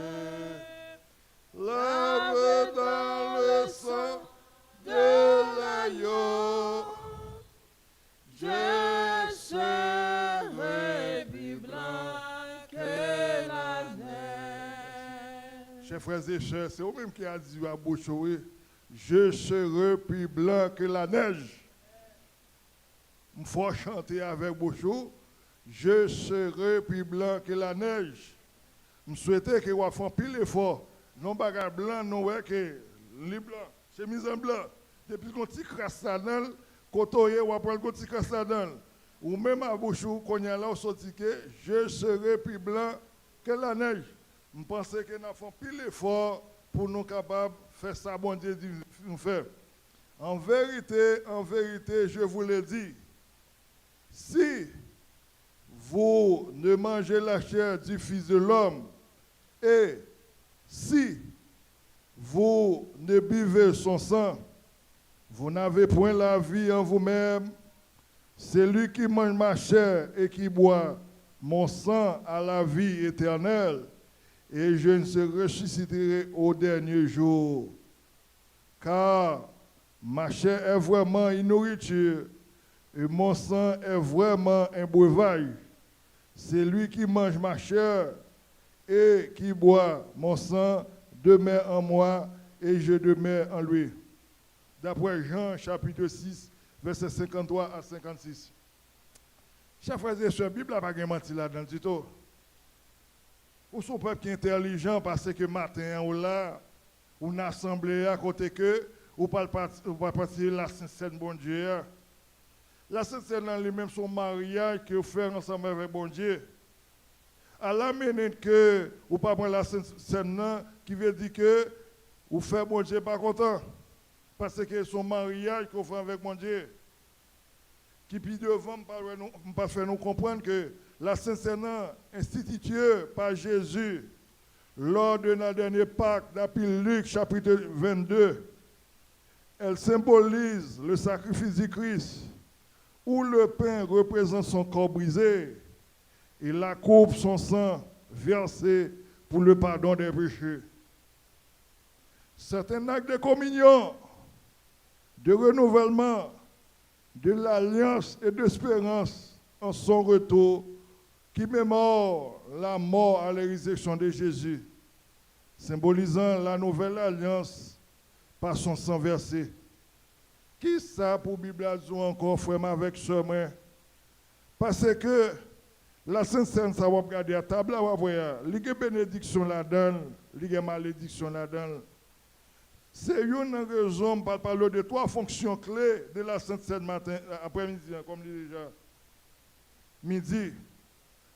J: lave dans le sang de l'agneau, je serai plus blanc que la neige. Chers frères et sœurs, c'est vous-même qui a dit à Bouchoué, je serai plus blanc que la neige. Il faut chanter avec Bouchou, je serai plus blanc que la neige. Je souhaite que vous fassiez pile effort, non pas blanc, non ouais que les blancs. chemise en blanc. Depuis qu'on t'y crasse ça dans, côtoyer ou après qu'on t'y crasse ça dans. Ou même à Bouchou, qu'on y a là, on sortit que je serai plus blanc que la neige. Je pense que nous avons pile effort pour nous capables de faire ça, bon Dieu nous fait. En vérité, je vous le dis, si vous ne mangez la chair du Fils de l'homme et si vous ne buvez son sang, vous n'avez point la vie en vous-même. Celui qui mange ma chair et qui boit mon sang a la vie éternelle, et je ne se ressusciterai au dernier jour. Car ma chair est vraiment une nourriture, et mon sang est vraiment un breuvage. Celui qui mange ma chair et qui boit mon sang demeure en moi, et je demeure en lui. D'après Jean chapitre 6, versets 53 à 56. Chers frères et sœurs, la Bible n'a pas menti là-dedans du tout. Ou son peuple qui est intelligent parce que matin ou là, ou une assemblée à côté que, ou pas partir la Sainte-Seine bon Dieu. La Sainte-Seine dans lui-même son mariage que vous faites ensemble avec bon Dieu. À la minute que ou pas prendre la Sainte-Seine qui veut dire que vous faites bon Dieu pas content. Parce que son mariage qu'on fait avec mon Dieu, qui puis devant pas faire nous comprendre que la Sainte-Seine instituée par Jésus lors de notre dernier Pâques d'après Luc chapitre 22, elle symbolise le sacrifice du Christ, où le pain représente son corps brisé et la coupe son sang versé pour le pardon des péchés. C'est un acte de communion, de renouvellement, de l'alliance et d'espérance en son retour, qui mémore la mort à la résurrection de Jésus, symbolisant la nouvelle alliance par son sang versé. Qui ça pour Bible a dit encore, frère, avec ce main? Parce que la Sainte-Seine, ça va regarder à table, là, il y a bénédiction là-dedans, il y a malédiction là-dedans. C'est une raison pour parler de trois fonctions clés de la Sainte-Seine matin, après-midi, comme déjà midi.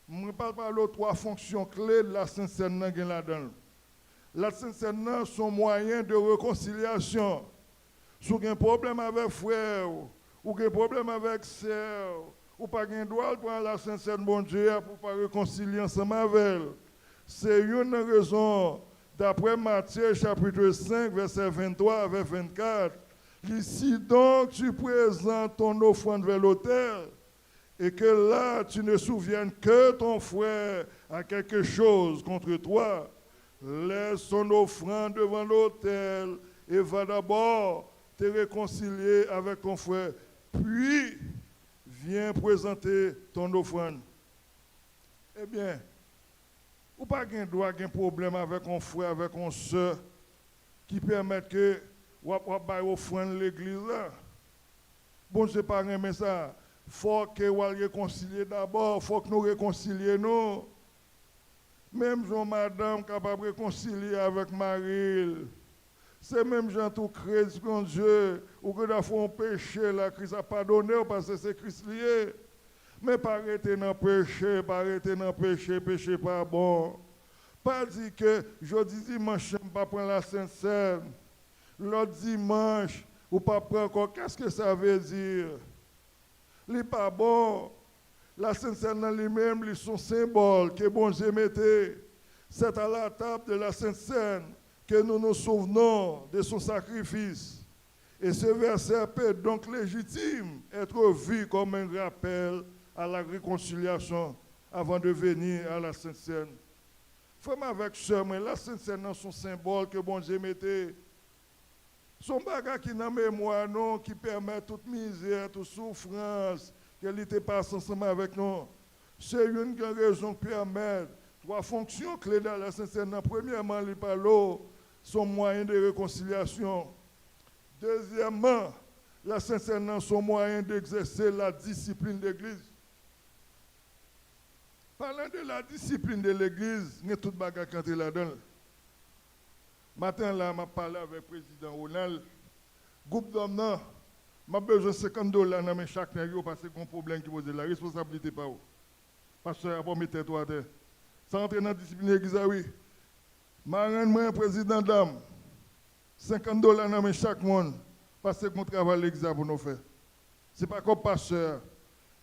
J: Je ne parle pas de trois fonctions clés de la Sainte-Seine là-dedans. La Sainte-Seine, son moyen de réconciliation. Si vous avez un problème avec frère, ou un problème avec sœur, ou pas un droit de prendre la Sainte-Seine, bon Dieu, pour ne pas réconcilier ensemble avec elle. C'est une raison. D'après Matthieu chapitre 5, verset 23 à 24, ici donc tu présentes ton offrande vers l'autel, et que là tu ne souviennes que ton frère a quelque chose contre toi, laisse son offrande devant l'autel et va d'abord te réconcilier avec ton frère, puis viens présenter ton offrande. Eh bien, ou pas un droit, un problème avec un frère, avec une soeur, qui permettent que ou offrande l'église là. Bon, je ne sais pas mais ça. Il faut que nous réconcilier d'abord, il faut que nous réconcilions. Même Jean-Madame capable de réconcilier avec Marie. C'est même Jean tout crédit contre Dieu, ou que nous fait un péché, la Christ a pardonné parce que c'est Christ lié. Mais pas arrêter dans le péché, péché pas bon. Pas dire que jeudi dimanche, je ne pas prendre la Sainte-Seine. L'autre dimanche, ou pas prendre encore, qu'est-ce que ça veut dire? Ce n'est pas bon. La Sainte-Seine dans lui-même, c'est son symbole que bon Dieu mettait. C'est à la table de la Sainte-Seine que nous nous souvenons de son sacrifice. Et ce verset peut donc légitime être vu comme un rappel à la réconciliation avant de venir à la Sainte-Seine. Frère avec sœur, mais la Sainte-Seine dans son symbole que bon Dieu mettait. Son bagage qui n'a mémoire, non, qui permet toute misère, toute souffrance, qu'elle était passée ensemble avec nous. C'est une raison qui permet trois fonctions clés dans la Sainte-Seine. Premièrement, les palos sont moyens de réconciliation. Deuxièmement, la Sainte-Seine sont moyens d'exercer la discipline de l'Église. Parlant de la discipline de l'Église, il y a tout bagage qui est là-dedans. Matin, là, je parlé avec le président Ronald. groupe d'hommes, non, m'a besoin de $50 dans chaque nègre parce qu'il y a un problème qui pose la responsabilité pas où. Pasteur, pas mettre toi à terre. Ça entre dans la discipline de l'église, oui. Je président d'âme. $50 dans chaque monde. Parce que mon travail l'église pour nous faire. Ce n'est pas comme pasteur.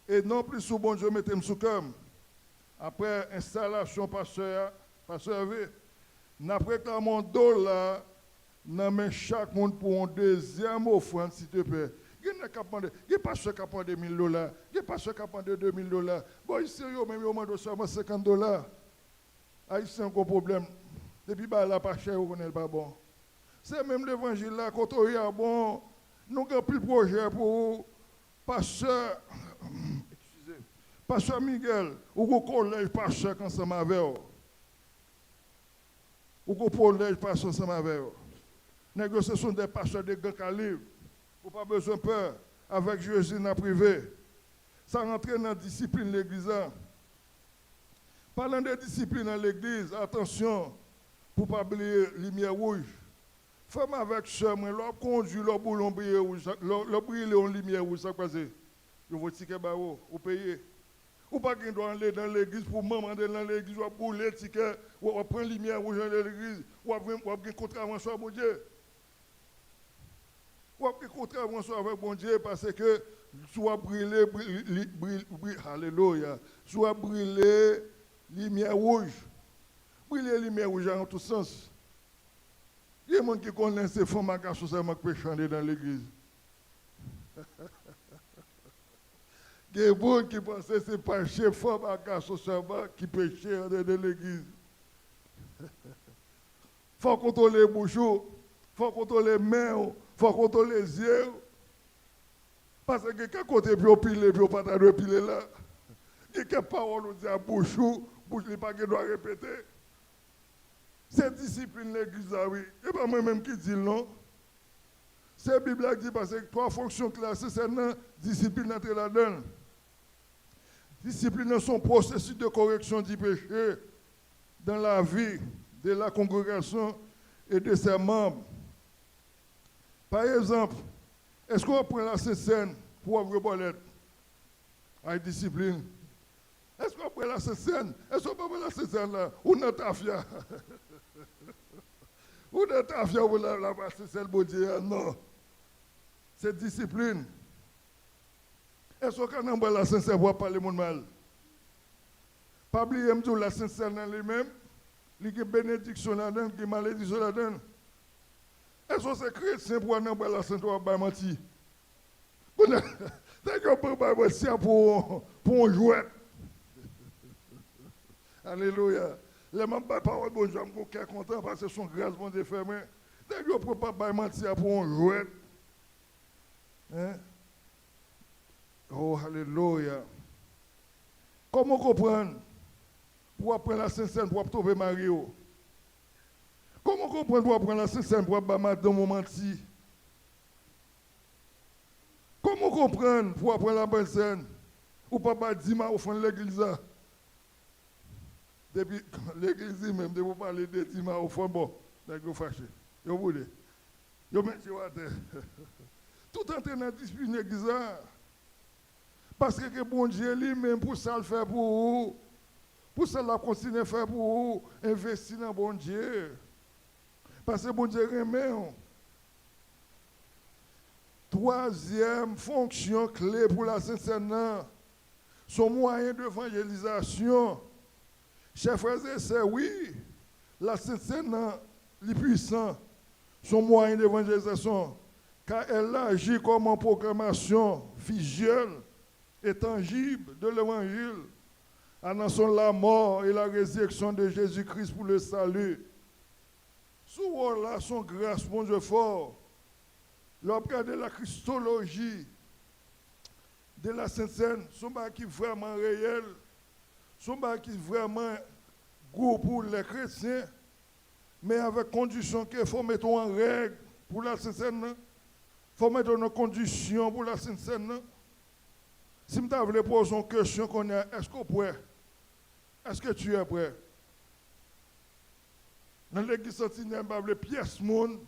J: Et non plus sous bon Dieu, mettez-moi sous comme. Après installation pasteur V, nous réclamons $, dans chaque monde pour un deuxième offrande, s'il te plaît. Il y a pas ceux qui ont demandé $1,000, il y a pas ceux qui ont demandé $2,000. Bon, ici, même ils ont demandé seulement $50. Haïtien, un gros problème. Depuis là, la pas cher, on connaît pas bon. C'est même l'évangile là, quand on y a bon, nous avons plus de projet pour pasteur, excusez, pasteur Miguel, ou au collège pasteur ensemble avec eux. Ou au collège pasteur ensemble avec eux. Ce sont des pasteurs de grand calibre. Vous n'avez pas besoin de peur. Avec Jésus dans la privé. Ça rentre dans la discipline de l'église. Parlant de discipline dans l'église, attention, pour ne pas oublier la lumière rouge. Femme avec soeur, l'on conduit le boulon rouge, le brûler en lumière rouge, ça passe. Vous voulez ticket barreau, vous payez. Ou pas qu'il doit aller dans l'église pour maman dans l'église, ou bouler le ticket, ou prendre la lumière rouge dans l'église, ou avoir une contravention à mon Dieu. Ou avoir une contravention avec mon Dieu parce que soit brûler, alléluia, soit brûler lumière rouge. Brûler lumière rouge en tout sens. Il y a des gens qui connaissent ces femmes à garçons qui peuvent chanter dans l'église. Il y a des gens qui pensent que ce n'est pas chez femmes à garçons qui peuvent chanter dans l'église. Il faut contrôler les bouches, il faut contrôler les mains, il faut contrôler les yeux. Parce que quelqu'un côté puis on pile, puis on pas de piler là. Il y a quelques paroles qui disent à bouche, bouche n'est pas qui doit répéter. C'est discipline l'église, oui. Et pas moi-même qui dis non. C'est la Bible qui dit parce que trois fonctions classées, c'est une discipline entre là-dedans. Discipline son processus de correction du péché dans la vie de la congrégation et de ses membres. Par exemple, est-ce qu'on prend la Sainte-Seine pour avoir bolette? Avec discipline. Est-ce qu'on prend la Sainte-Seine? Est-ce qu'on prend la Sainte-Seine là? Ou dans ta fia? Ou dans ta fia ou la Sainte-Seine, bon Dieu? Non. C'est discipline. Est-ce qu'on prend la Sainte-Seine pour parler mon mal? Pas oublier la Sainte-Seine dans lui-même, il y a bénédiction là-dedans, il y a malédiction là-dedans. Est-ce que c'est chrétien pour aller dans la Sainte-Seine pour mentir? T'as qu'on peut pas mentir pour un jouet. Alléluia. Les membres de parole, bon, je suis content parce que son grâce, mon Dieu, fermé. T'as qu'on peut pas mentir pour un jouet. Hein? Oh, alléluia. Comment comprendre pour apprendre la Sainte-Seine pour trouver Mario? Comment comprendre pour apprendre la Sainte-Seine pour apprendre madame menti? Comment comprendre pour apprendre la bonne scène ou pas dire au fond de l'église? Depuis l'église même, de vous parler de Dima au fond, bon, vous fâché. Vous voulez? Vous mettez à terre. Tout en train de discipliner l'église. Parce que bon Dieu lui-même, pour ça le faire pour vous, pour ça la continuer à faire pour vous, investir dans bon Dieu. Parce que bon Dieu remet. Troisième fonction clé pour la Sainte-Seine, son moyen d'évangélisation. Chers frères et sœurs, oui, la Sainte-Seine est puissante, son moyen d'évangélisation, car elle agit comme en proclamation visuelle et tangible de l'évangile, annonçant la mort et la résurrection de Jésus-Christ pour le salut. Souvent là, son grâce, mon Dieu fort, l'objet de la christologie de la Sainte-Seine, son bas qui est vraiment réel, son bas qui est vraiment gros pour les chrétiens, mais avec condition qu'il faut mettre en règle pour la Sainte-Seine, il faut mettre en condition pour la Sainte-Seine. Si je voulais poser une question, est-ce qu'on est prêt? Est-ce que tu es prêt? Dans l'église sentinelle, les pièces monde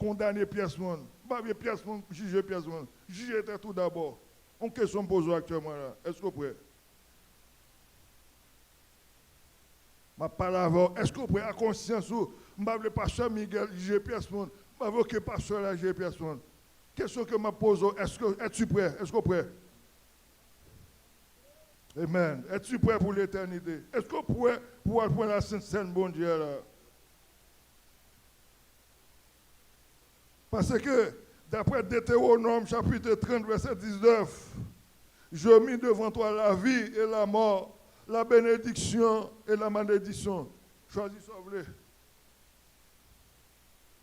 J: condamner pièce monde. Pas bien pièce monde, juger pièce monde. Juger était tout d'abord. On question pose actuellement là. Est-ce que vous prêt? Ma parole, est-ce que vous prêt à conscience ou m'a le pasteur Miguel juger pièce monde. M'a que pasteur là juger pièce monde. Question que m'a pose, es-tu prêt? Est-ce que vous prêt? Amen. Es-tu prêt pour l'éternité? Est-ce que vous prêt pour prendre la Sainte Seine, bon Dieu là? Parce que, d'après Deutéronome, chapitre 30, verset 19, je mis devant toi la vie et la mort, la bénédiction et la malédiction. Choisis sauver.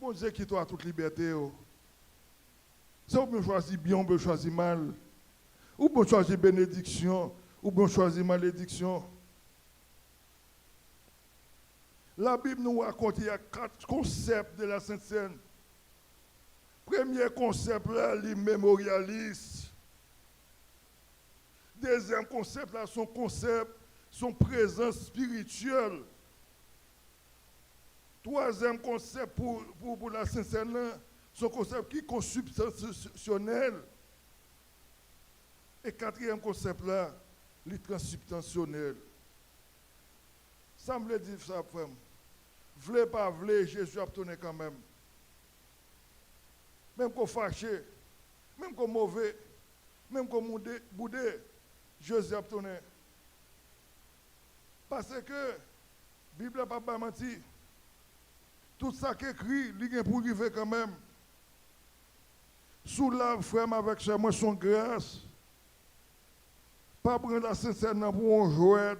J: Bon Dieu, qui toi toute liberté. Si on peut choisir bien, on peut choisir mal. Ou on peut choisir bénédiction, ou on peut choisir malédiction. La Bible nous raconte qu'il y a 4 concepts de la Sainte Seine. Premier concept là, l'immémorialiste. Deuxième concept là, son présence spirituelle. Troisième concept pour la Sainte Seine là, son concept qui est consubstantionnel. Et quatrième concept là, le transsubstantionnel. Ça me dit ça, frère. Vle pas vle, Jésus a tourné quand même. Même qu'on fâché, même qu'on mauvais, même qu'on boudé, Jésus a tourné. Parce que la Bible n'a pas menti. Tout ça qui est écrit, il est pour arriver quand même. Sous la frère avec chez moi son grâce. Pas prendre la Sainte-Seine pour un jouet.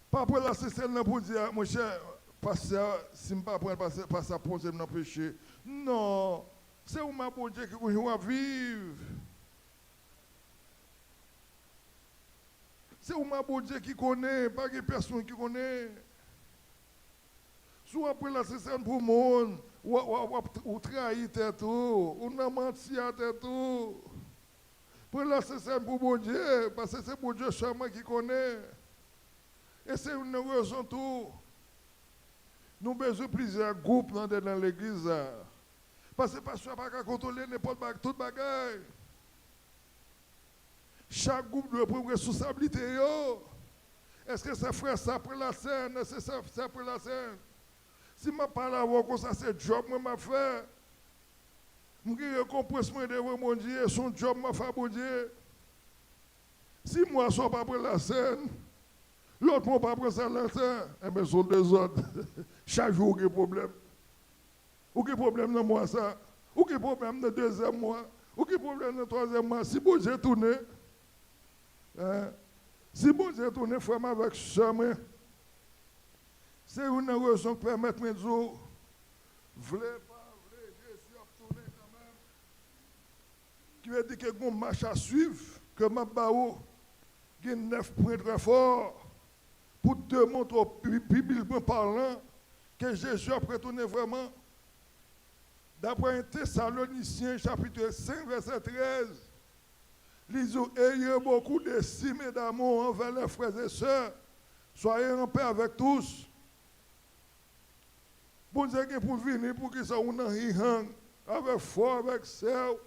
J: Pas prendre la Sainte-Seine pour dire, mon cher, pasteur, si je ne pas prendre ça pour me péché. Non, c'est où ma bon Dieu qui va vivre. C'est où ma bon Dieu qui connaît, pas de personne qui connaît. Soit après la Sainte-Seine pour le monde, ou trahir tête, ou n'a menti à tête. Pour la Sainte-Seine pour bon Dieu, parce que c'est bon Dieu seulement qui connaît. Et c'est une raison tout. Nous avons besoin de plusieurs groupes dans l'église. Parce que le pasteur n'a pas contrôler n'importe toute bagaille. Chaque groupe doit prendre responsabilité. Est-ce que c'est frère ça pour la scène? Est-ce que c'est ça pour la scène? Si je parle avant comme ça, c'est le job que je fais. Je comprends devant mon Dieu, son job m'a fait mon Dieu. Si moi je ne suis pas pour la scène, l'autre ne pas pour ça la scène, eh bien, ce sont des autres. Chaque jour, il y a des problèmes. Ou il y a des problèmes dans moi, ça. Ou il y a des problèmes dans le deuxième mois. Ou il y a des problèmes dans le troisième mois. Si bon Dieu tourne, si bon Dieu tourne, frère, avec chemin, c'est une raison qui permet de me dire, voulez pas, voulez, Jésus a tourné quand même. Qui veut dire que mon marche à suivre, que ma bao, il y a 9 points très forts. Pour démontrer, bibliquement parlant, que Jésus a retourné vraiment. D'après un Thessaloniciens, chapitre 5, verset 13, ils disent, ayez beaucoup d'estime et d'amour envers les frères et sœurs, soyez en paix avec tous. Bon Dieu, pour venir, pour qu'ils soient en avec foi, avec sel,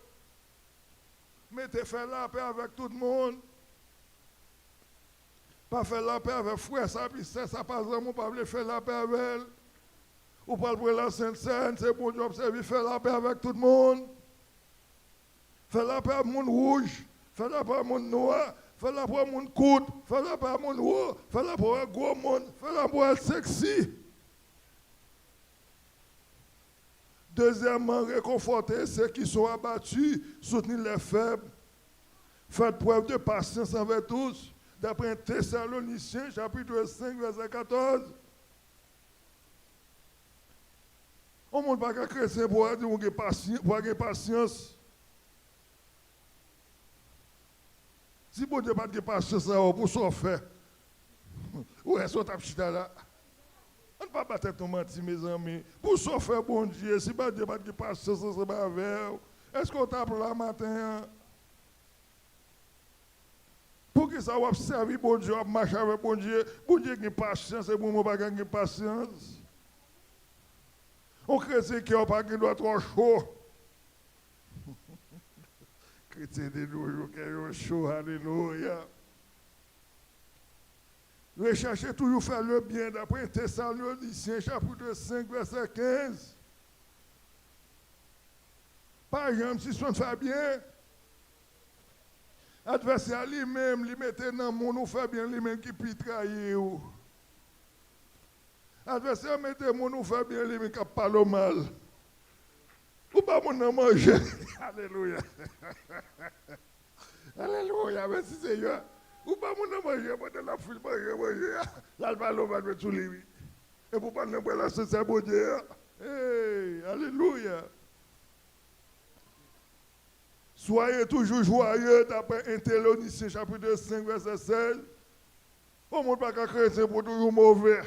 J: mettez faire la paix avec tout le monde. Pas faire la paix avec frère, ça, puis ça pas vraiment pas faire la paix avec elle. Ou pas pour la Sainte-Seine, c'est bon job, c'est faire la paix avec tout le monde. Faire la paix avec le monde rouge, faire la paix avec le monde noir, faire la paix avec le monde court, faire la paix avec le monde haut, faire la paix avec le gros monde, faire la paix avec le sexy. Deuxièmement, réconforter ceux qui sont abattus, soutenir les faibles. Faites preuve de patience envers tous. D'après Thessaloniciens, chapitre 5, verset 14. On ne montre pas qu'un chrétien pour dire qu'on a patience. Si bon Dieu n'a pas de patience, pour ça, fait. Où est-ce que tu as là? On ne peut pas battre ton menti, mes amis. Pour ça, faire bon Dieu, si bon Dieu n'a pas de patience, c'est pas avec. Est-ce qu'on tape là matin? Pour que ça va servir bon Dieu, marcher avec bon Dieu a patience et bon, pas de patience. On chrétien qui n'a pas qui doit trop chaud. Chrétien de nos jours qui est chaud, alléluia. Recherchez toujours faire le bien d'après Thessaloniciens chapitre 5 verset 15. Par exemple, si on fait bien, l'adversaire lui-même, lui mettait dans le monde, nous fait bien lui-même qui peut trahir. L'adversaire mettait le monde, nous fait bien lui-même qui parle mal. Ou pas mon manger. Alléluia. Alléluia, merci Seigneur. Ou pas mon manger, pendant la foule manger. Là, le ballon va mettre sous lui. Et pour pas nous voir la c'est bon Dieu. Hey, alléluia. Soyez toujours joyeux d'après 1 Thessaloniciens chapitre 5 verset 16. On ne peut pas chrétien pour toujours mauvais.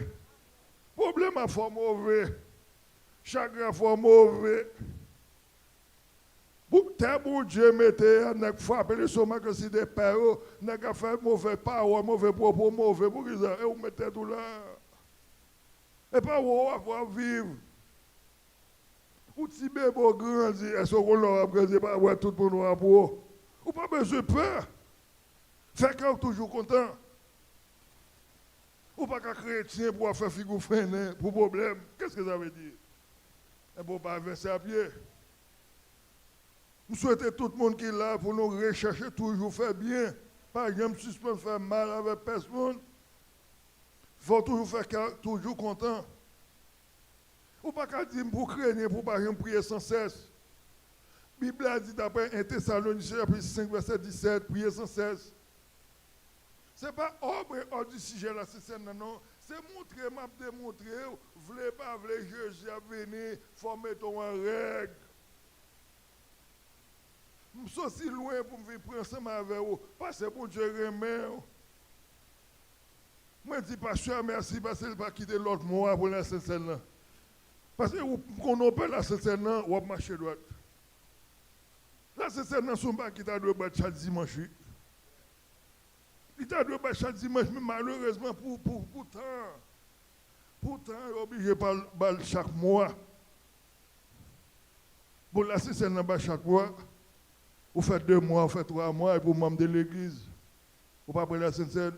J: Problème à fort mauvais. Chagrin fort mauvais. Tel bon Dieu mettait, n'a frappé le sommet que si des pères, n'a pas fait mauvais paroles, mauvais propos, mauvais pour qu'ils aient, et vous mettez tout là. Et pas où on va vivre. Ou si bébé grandit, est-ce qu'on l'aura grandi pas ouais tout pour nous pour ou pas besoin de peur. Fait qu'on toujours content. Ou pas qu'un chrétien pour faire figure freiner pour problème. Qu'est-ce que ça veut dire? Et bon pas verser à pied. Nous souhaitons tout le monde qui est là pour nous rechercher toujours faire bien. Par exemple, si je peux faire mal avec personne, il faut toujours faire toujours content. Ou pas qu'à dire pour craindre, pour pas prier sans cesse. La Bible a dit d'après 1 Thessaloniciens chapitre 5 verset 17, prier sans cesse. Ce n'est pas hors du sujet là, c'est non. C'est montrer, m'a démontré, voulez pas, voulez Jésus à venir, faut mettre en règle. Je suis aussi loin pour me prendre ensemble avec vous, parce que bon Dieu remet. Moi je dis pasteur merci parce qu'il va quitter l'autre mois pour la scène là. Parce que quand on appelle la scène là, on va marcher droit. La scène là, son pas qui t'a dû battre chaque dimanche. Il t'a dû battre chaque dimanche, mais malheureusement pourtant, il est obligé de battre chaque mois. Pour la scène là, chaque mois. Vous faites 2 mois, vous faites 3 mois, et pour membre de l'église, vous pas prendre la Sainte-Seine.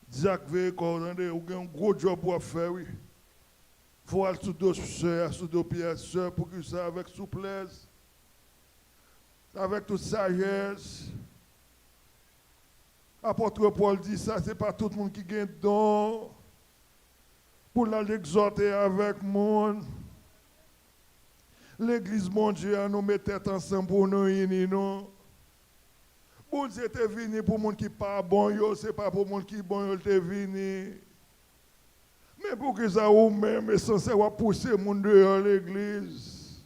J: Diacre veut coordonner, vous avez un gros job pour faire, oui. Il faut aller sous dos soeurs, sous dos pieds, soeurs, pour que ça, avec souplesse, avec toute sagesse. Apôtre Paul dit ça, ce n'est pas tout le monde qui gagne don. Pour l'exhorter avec monde. L'église, mon Dieu, nous mettait ensemble pour nous unir. Bon Dieu était venu pour les gens qui ne sont pas bons, ce n'est pas pour les gens qui sont bons, il est venu. Mais pour que ça ou même est censé pousser les gens dehors l'église.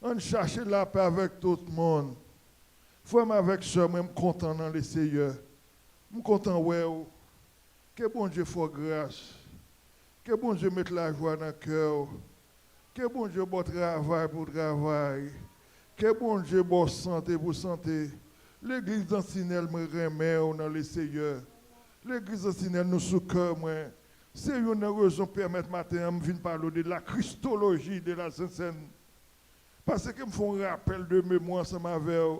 J: On cherche la paix avec tout le monde. Frère, avec ça, je suis content dans le Seigneur. Je suis content, ouais. Que bon Dieu fasse grâce. Que bon Dieu mette la joie dans le cœur. Que bon Dieu bon travail pour travail. Que bon Dieu bon santé pour santé. L'église d'Ancinelle me remet dans le Seigneur. L'église d'Ancinelle nous sous cœur. C'est une raison pour permettre matin de venir parler de la christologie de la Sainte-Seine. Parce que me font un rappel de mémoire ensemble avec eux.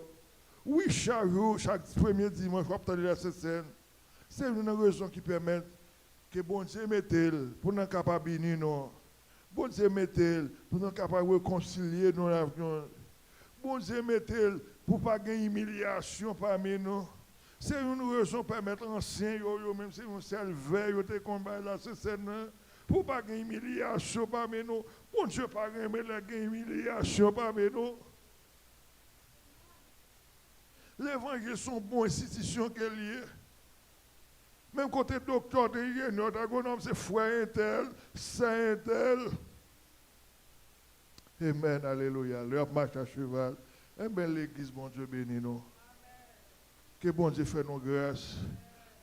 J: Oui, chaque jour, chaque premier dimanche, je vais parler de la Sainte-Seine. C'est une raison qui permet que bon Dieu mette pour nous capables de nous. Bon Dieu mette pour nous capables de réconcilier nous. Bon Dieu mette pour ne pas gagner humiliation parmi nous. C'est une raison pour permettre anciens, même si nous sommes veille, de combattre la Sainte-Seine, pour ne pas gagner humiliation parmi nous. Bon Dieu, pas gagner humiliation parmi nous. L'évangile sont bonnes institutions qu'elle y est. Même côté docteur de notre agronome, c'est frère tel, saint tel. Amen, alléluia. Leur marche à cheval. Amen, l'église, bon Dieu béni nous. Que bon Dieu fait nos grâces.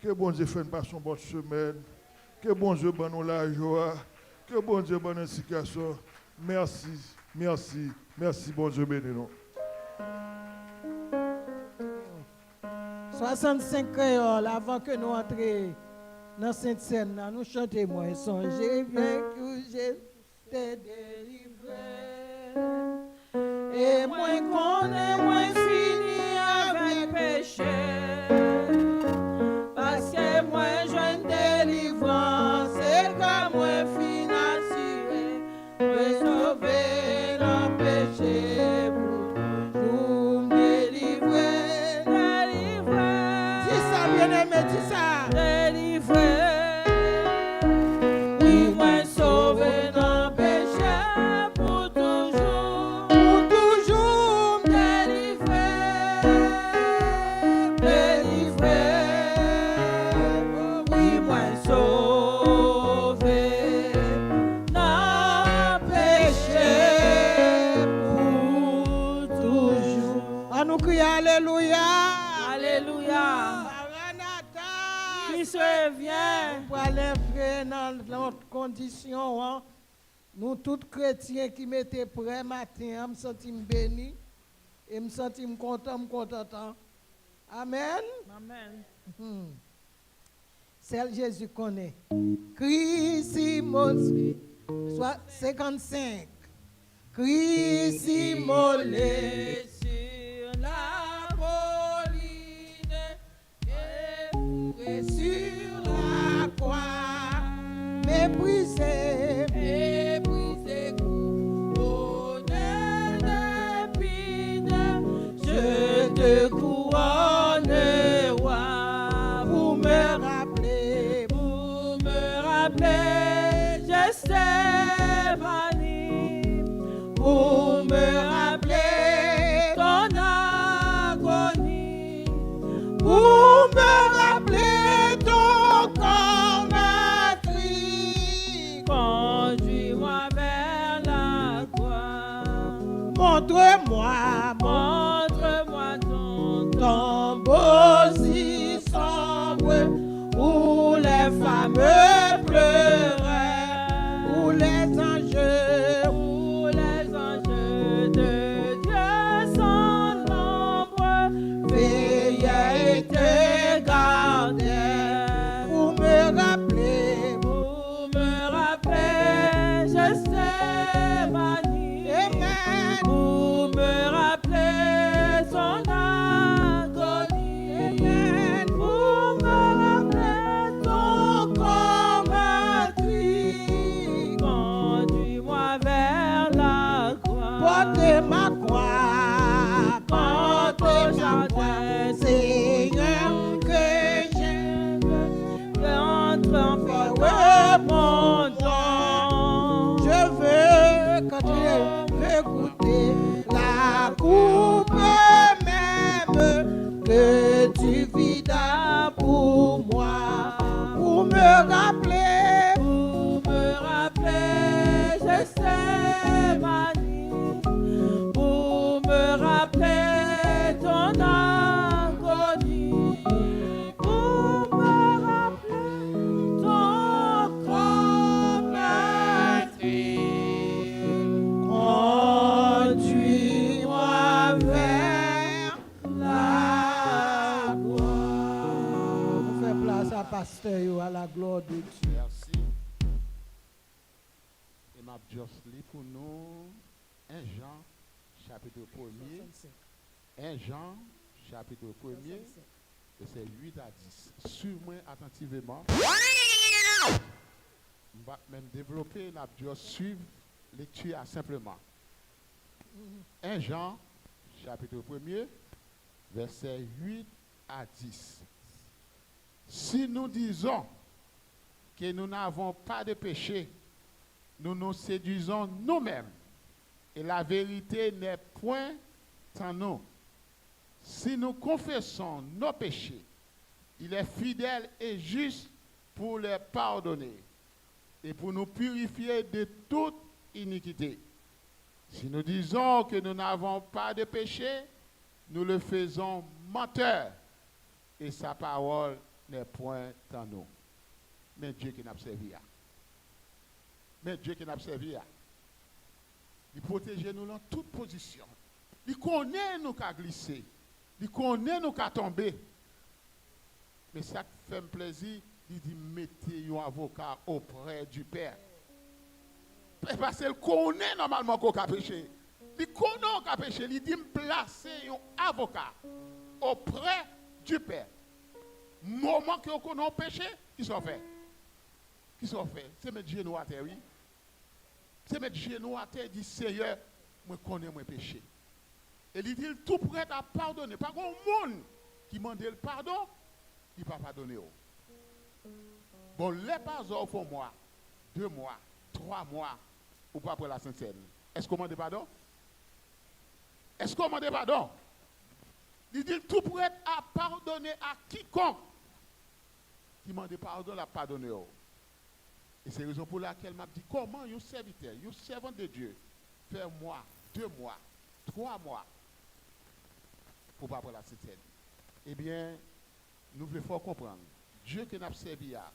J: Que bon Dieu fait une passion bonne semaine. Que bon Dieu donne nous la joie. Que bon Dieu donne une situation. Merci, merci, merci, bon Dieu béni nous.
C: 65 créoles avant que nous entrions dans cette scène, là, nous chantons moins songer bien que j'étais délivré. Et moi connais, moi fini avec péché. Parce que moi je délivrance, c'est comme moi fin assuré, moi sauvé dans le péché pour toujours me délivrer. Délivrer. Dis ça, bien-aimé, dis ça. Délivrer. Oui, moi sauvé dans le péché pour toujours. Pour toujours me délivrer. Délivrer. Oui, moi sauvé dans le péché pour toujours. On nous crie Alléluia. Alléluia. Qui se vient pour aller entrer dans notre condition. Hein? Nous, tous chrétiens qui mettaient prêts matin, me sentis béni et me sentis content. Amen.
B: Amen.
C: Celle Jésus connaît. Christ immolé, soit 55. Christ immolé sur la colline et mouré sur la croix. Méprisé, couronné d'épines, je te couronne, roi, pour me rappeler, Gethsémani, pour me rappeler ton agonie, pour me rappeler ton corps meurtri. Conduis-moi vers la croix. Montre-moi ton tombeau si sombre où les femmes pleuraient, où les anges de Dieu sans nombre veillaient et te gardaient pour me rappeler, Gethsémani, pour me rappeler son agonie, pour me rappeler ton corps meurtri. Conduis-moi vers la croix. Portez ma croix, portez ma croix, Seigneur, que j'aime, que entre en feu mon temps. Je veux continuer à goûter la coupe même que tu vidas pour moi, pour me rappeler, Gethsémani, pour me rappeler ton agonie, pour me rappeler ton corps meurtri. Conduis-moi vers la gloire. On fait place à pasteur à la gloire de Dieu.
G: Merci. Et m'a juste lu pour nous 1 Jean chapitre 1er. 1 Jean chapitre 1er, verset 8 à 10. Suivez-moi attentivement. On va même développer, n'a juste suivre lecture simplement. 1 Jean chapitre 1er, verset 8 à 10. Si nous disons que nous n'avons pas de péché, nous nous séduisons nous-mêmes et la vérité n'est point en nous. Si nous confessons nos péchés, il est fidèle et juste pour les pardonner et pour nous purifier de toute iniquité. Si nous disons que nous n'avons pas de péché, nous le faisons menteur et sa parole n'est point en nous. Mais Dieu qui n'a pas servi. Mais Dieu qui n'a pas servi. Il protège nous dans toute position. Il connaît nous qu'à glisser. Il connaît nous qu'à tomber. Mais ça fait plaisir, Il dit mettez un avocat auprès du Père. Parce qu'il connaît normalement qu'on a péché. Il connaît qu'on a péché. Il dit placer un avocat auprès du Père. Moment que vous connaissez le péché, qui sont fait? Qui sont fait? C'est mettre genou à terre, oui. C'est mettre genou à terre et dire Seigneur, moi connais mon péché. Et il dit tout prêt à pardonner. Pas grand monde qui demande le pardon, il ne va pas pardonner. Bon, les pardons pour moi, 2 mois, 3 mois, ou pas pour la Sainte-Seine. Est-ce qu'on demande pardon? Est-ce qu'on demande pardon? Il dit tout prêt à pardonner à quiconque qui demande pardon, la pardonner. Et c'est la raison pour laquelle m'a dit comment un serviteur, un servant de Dieu, fait un mois, 2 mois, 3 mois pour pas pour la Sainte-Seine. Eh bien, nous voulons comprendre. Dieu que nous avons servi à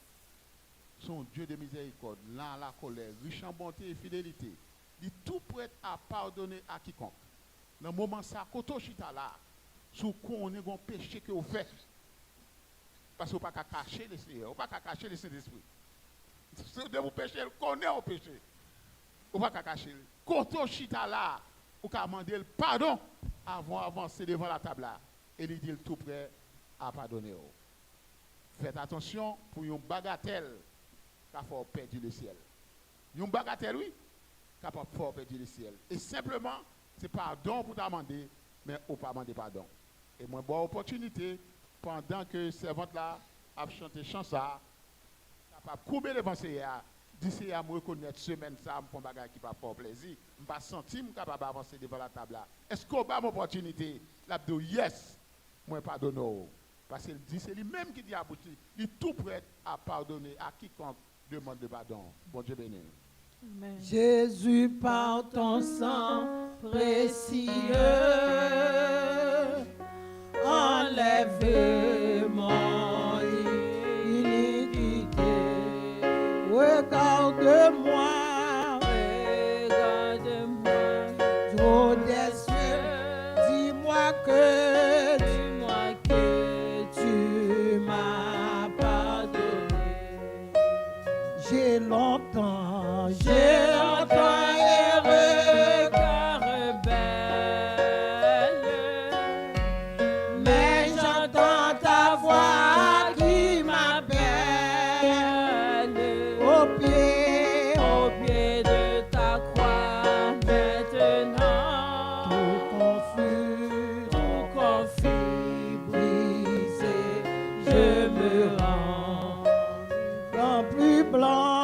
G: son Dieu de miséricorde, lent la colère, riche en bonté et fidélité. Il est tout prêt à pardonner à quiconque. Dans le moment ça, quand on chita là, sous qu'on est un péché que vous faites. Parce que vous ne pouvez pas cacher le Seigneur, vous ne pouvez pas cacher le Saint-Esprit. Si vous péchez, vous connaissez le péché. Vous ne pouvez pas cacher. Quand on chita là, vous pouvez demander le pardon avant d'avancer devant la table là. Et il dit tout prêt à pardonner. Faites attention pour une bagatelle qui a fait perdre le ciel. Une bagatelle, oui, qui a fait perdre le ciel. Et simplement, c'est pardon pour demander, mais on ne pas demander pardon. Et moi, bonne opportunité, pendant que servante là a chanté chanson, capable de couper devant Seigneur, d'ici à me reconnaître semaine ça, me font bagage qui pas faire plaisir, me pas sentir capable d'avancer devant la table là. Est-ce qu'on a une opportunité? Là, de yes, moi pardonne. Parce qu'il dit, c'est lui-même qui dit à Bouti, il est tout prêt à pardonner à quiconque demande de pardon. Bon Dieu béni.
C: Amen. Jésus, par ton sang précieux, enlève mon iniquité. Regarde-moi, Dieu des cieux, dis-moi que tu m'as pardonné. J'ai longtemps et regard belle, mais j'entends ta voix qui m'appelle au pied de ta croix maintenant. Tout confus, brisé, je me rends blanc, plus blanc.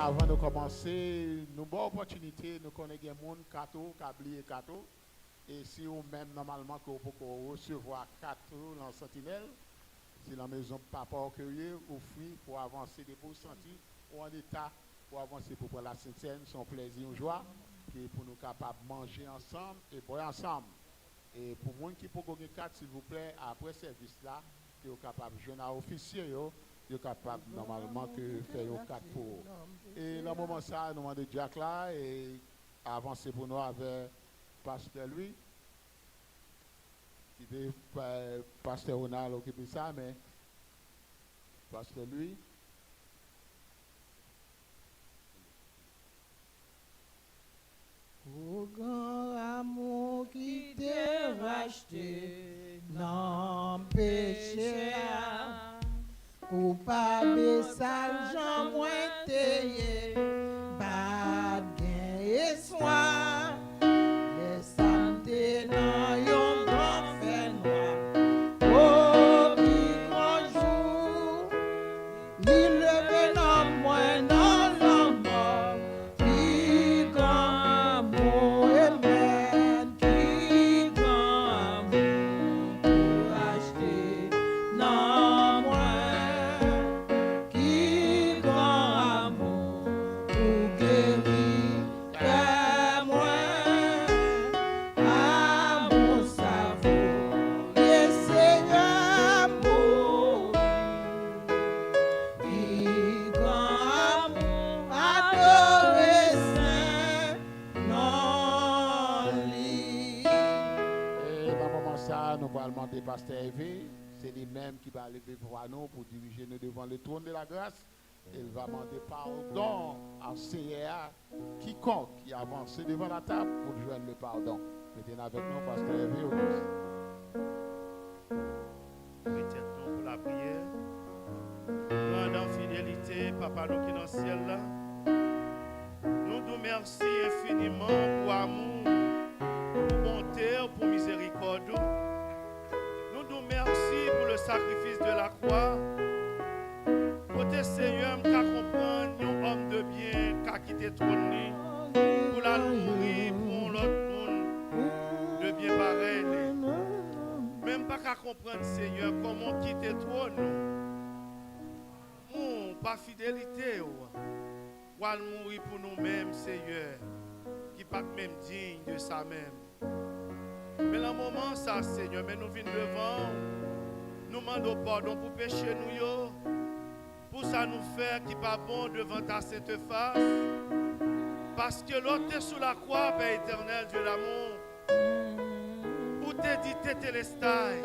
G: Avant de commencer, nous avons l'opportunité, nous connaissons des gens qui ont oublié cadeau. Et si vous même normalement que vous pouvez recevoir cadeau dans le sentinelle, si la maison papa accueillir ou fruit pour avancer des pour sentir ou en état pour avancer pour la Sainte-Seine, son plaisir, une joie, et pour nous capables de manger ensemble et boire ensemble. Et pour moi qui peut gagner 4, s'il vous plaît, après service là, qui est capable de jouer un officier, qui est capable normalement de faire 4 pour. Et dans le moment ça, nous demandons Jack là et avancer pour nous avec Pasteur Louis. Qui était Pasteur Ronald occupé ça, mais Pasteur Louis.
C: Au grand amour qui t'est racheté, non péché, coupable, sale, j'en moins t'ayé, pas gain et soin, les santé dans yon grand fait noir, oh, qui grand jour, il levé dans moins dans l'homme mort, qui grand amour amen, qui grand amour peut acheter, non moins, qui grand amour
G: nous allons demander Pasteur Hervé. C'est lui-même qui va lever pour nous pour diriger nous devant le trône de la grâce. Il va demander pardon à Seigneur quiconque qui avance devant la table pour joindre le pardon. Mettez avec nous, Pasteur Hervé.
H: Mettez-nous pour la prière. Grande fidélité, Papa, nous qui dans le ciel là. Nous nous remercions infiniment pour amour, pour bonté, pour miséricorde. Nous nous remercions pour le sacrifice de la croix. Côté Seigneur, qui comprendre un homme de bien qui a quitté trône pour la mourir pour l'autre monde de bien pareil. Même pas qu'à comprendre Seigneur comment quitter trône. Pas fidélité. Ou à mourir pour nous-mêmes, Seigneur, qui pas même digne de ça même. Mais dans le moment, ça, Seigneur, mais nous venons devant, nous demandons pardon pour pécher nous, pour ça nous faire qui pas bon devant ta sainte face. Parce que l'autre est sous la croix, Père éternel, Dieu d'amour. Où t'es dit, t'es télestai,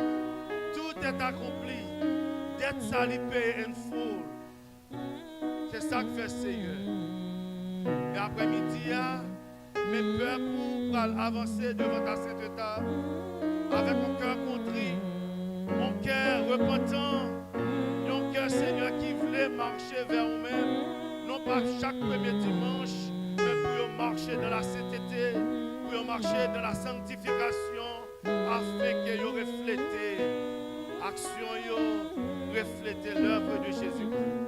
H: tout est accompli, d'être salipé en full. C'est ça que fait Seigneur. Et après-midi, mes peuples pour avancer devant ta sainte table avec mon cœur contrit, mon cœur repentant, mon cœur Seigneur qui voulait marcher vers nous-mêmes, non pas chaque premier dimanche, mais pour marcher dans la sainteté, pour marcher dans la sanctification, afin que vous reflétez l'action, reflétez l'œuvre de Jésus-Christ.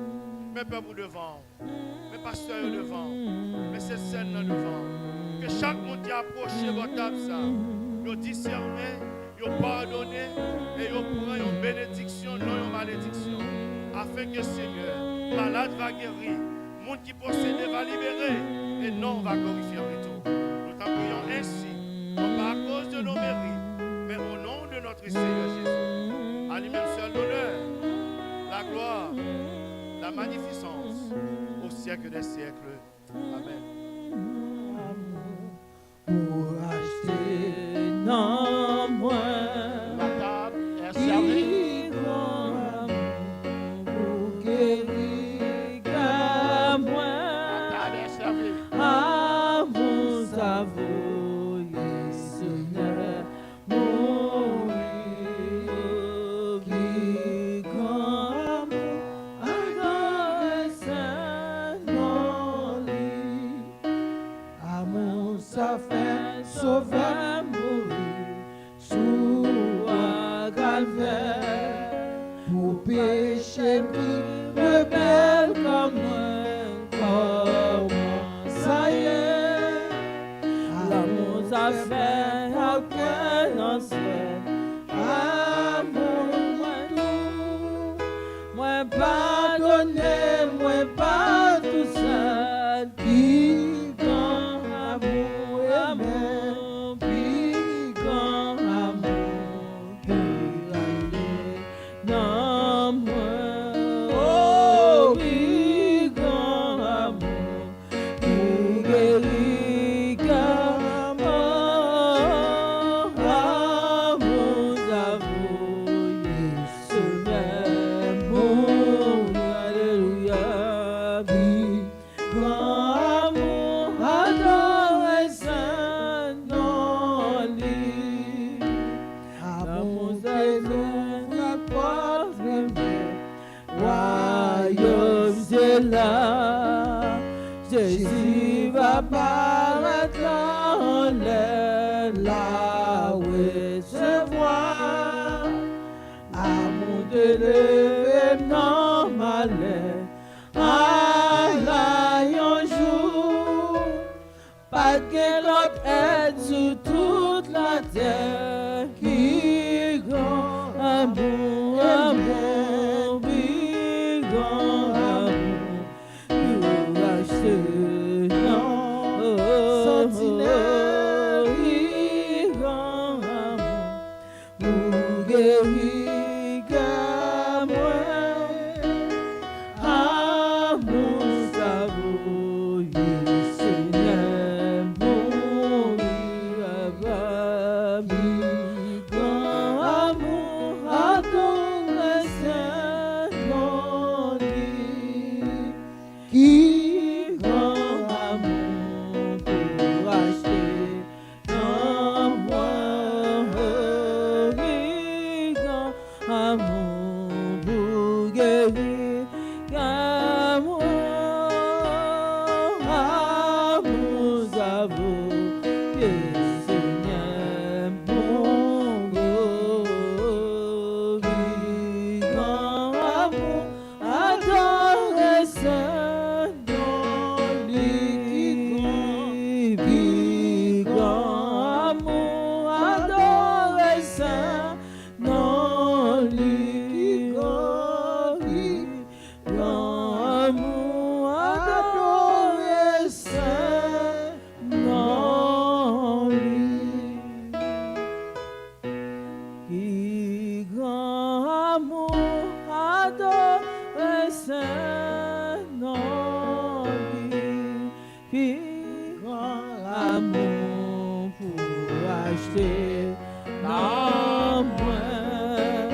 H: Mes peuples devant, mes pasteurs devant, mes scènes devant. Que chaque monde qui approche votre table, ça, nous discerner, nous pardonner et nous prendre une bénédiction, non une malédiction. Afin que Seigneur, malade va guérir, monde qui possède va libérer et non va glorifier en retour. Nous t'en prions ainsi, non pas à cause de nos mérites, mais au nom de notre Seigneur Jésus. À lui-même seul l'honneur, la gloire, la magnificence au siècle des siècles. Amen.
I: Pour acheter non moins.
G: La table est servie.
I: Pour guérir qu'à moi.
G: La table est servie.
I: À vous avouer, Seigneur, mon qui comme ça fait sauver mourir sous un calvaire pour pécher plus rebelle comme moi ça y est l'amour ça fait après l'ancien amour moi pardonner moi pas tout seul qui grand amour amour puis grand amour puis aller non moi oh puis grand amour puis guérir comme amour avoué sauver mon alléluia puis grand amour adoré saint non lui amour de la pauvre royaume c'est là Jésus va paraître en l'air là recevoir amour de l'événement malheur à un jour pas que l'autre aide sur toute la terre qui grand amour amour puis grand amour pour acheter non sentinelle qui grand amour pour guérir comme moi amour savouillé Seigneur mourir à
K: Seigneur mon Dieu, grand amour, adore Saint nom lui, grand amour, adore Saint nom lui, grand amour, adore Saint non lui, qui grand amour adore Saint non lui, qui grand amour pour acheter non moins,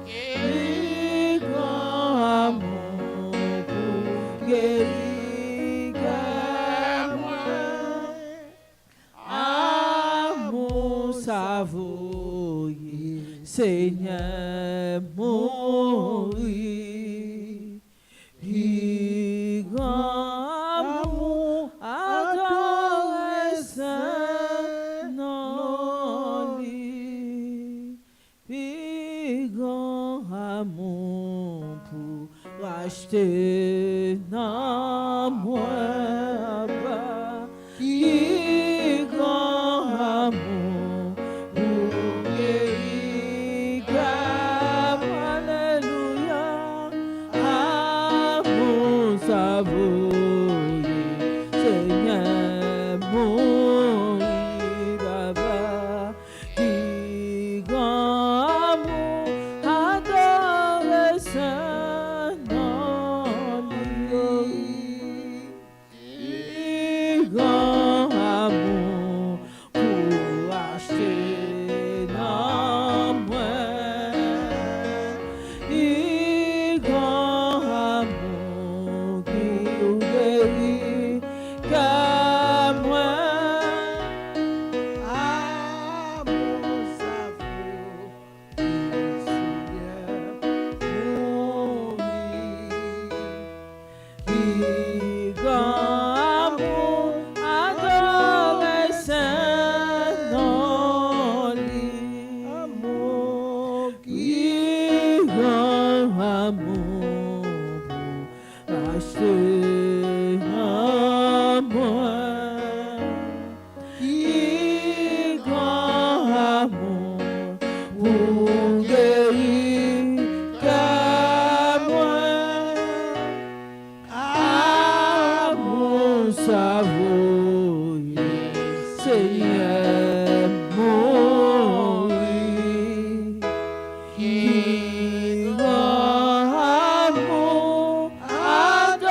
K: qui grand amour pour guérir moi. Amour savoureux, Seigneur mourir, qui grand amour adore Saint nom lui, qui grand amour pour racheter non moins bas, qui grand amour pour guérir grave, alléluia, amour savoureux, Seigneur mourir là-bas, qui grand amour adore Saint nom lui, qui grand amour pour acheter non moins, qui grand amour qui guérit qu'à moi.
C: Amour savoureux, Seigneur mourir,
K: Qui grand amour adore Saint nom lui,
C: amour
K: qui grand amour pour acheter un moi, qui grand amour pour guérir qu'à moi. Amour savoureux, Seigneur mourir, qui grand amour adore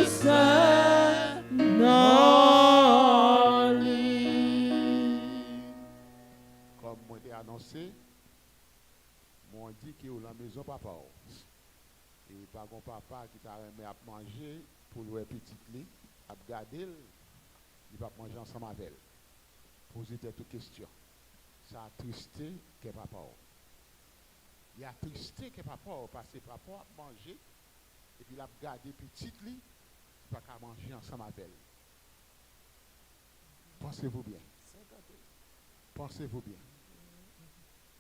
K: Saint nom lui.
G: Comme moi t'ai annoncé, moi dit que la maison papa. Et pas mon papa qui t'a remis à manger pour le petit lit, à garder, il va manger ensemble avec elle. Poser toutes questions. Ça a tristé que papa. Il a tristé que papa parce que papa a mangé et puis il a gardé petit lit, il va qu'à manger ensemble avec elle. Pensez-vous bien. Pensez-vous bien.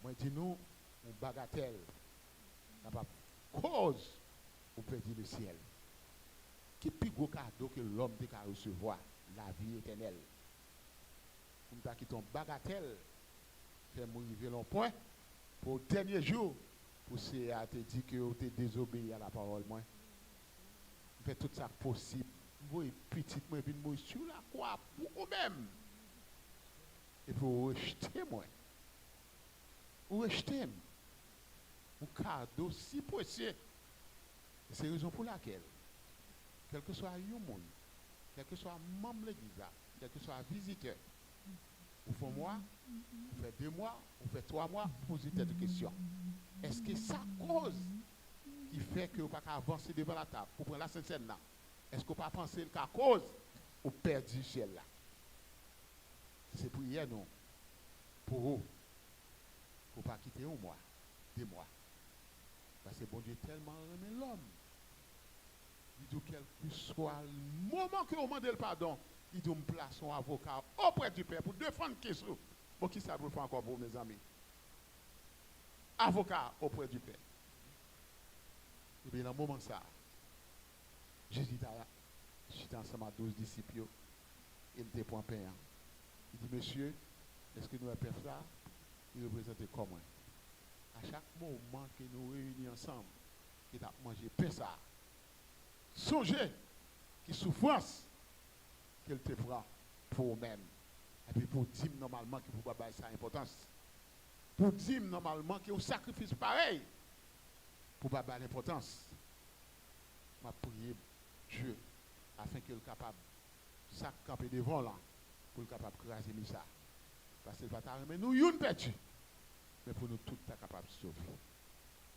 G: Moi dis nous, une bagatelle n'a pas cause pour perdre le ciel. Qui plus gros cadeau que l'homme peut recevoir, la vie éternelle. Comme ça qui ton bagatelle, fait mourir long point pour le dernier jour, pour te dire que tu es désobéi à la parole. Moi, fait tout ça possible. Moi, petit, moi, je mourir sur la croix pour vous-même. Et pour rejeter moi. Ou rejeter un cadeau si possible. C'est la raison pour laquelle, quel que soit un monde, quel que soit un membre de l'église, quel que soit un visiteur, ou fait moi, ou fait 2 mois, ou fait 3 mois, posez cette question. Est-ce que ça cause qui fait que vous ne pouvez pas avancer devant la table pour prendre la scène là? Est-ce que vous ne pouvez pas penser qu'à cause vous perdez le ciel là? C'est prière non pour vous, pour ne pas quitter un mois, 2 mois. Parce que bon Dieu tellement aimé l'homme. Il dit quel que soit le moment que vous demandez le pardon, Il dit, on place un avocat auprès du Père pour défendre qui ça. Bon, qui ça doit faire encore pour mes amis? Avocat auprès du Père. Et bien, dans le moment ça, Jésus j'étais ensemble à 12 disciples, il était pour un pain. Il dit, monsieur, est-ce que nous avons fait ça? Il représente comment? À chaque moment que nous réunissons ensemble, il a mangé pain ça. Songez qui souffrance qu'elle te fera pour vous-même. Et puis pour dire normalement qu'il ne faut pas ça importance. Pour dire normalement qu'il y a un sacrifice pareil pour ne pas l'importance. Je prie Dieu afin qu'il soit capable de camper devant là pour être capable de craser ça. Parce qu'il va t'arriver nous une perdu. Mais pour nous tous être capables de sauver.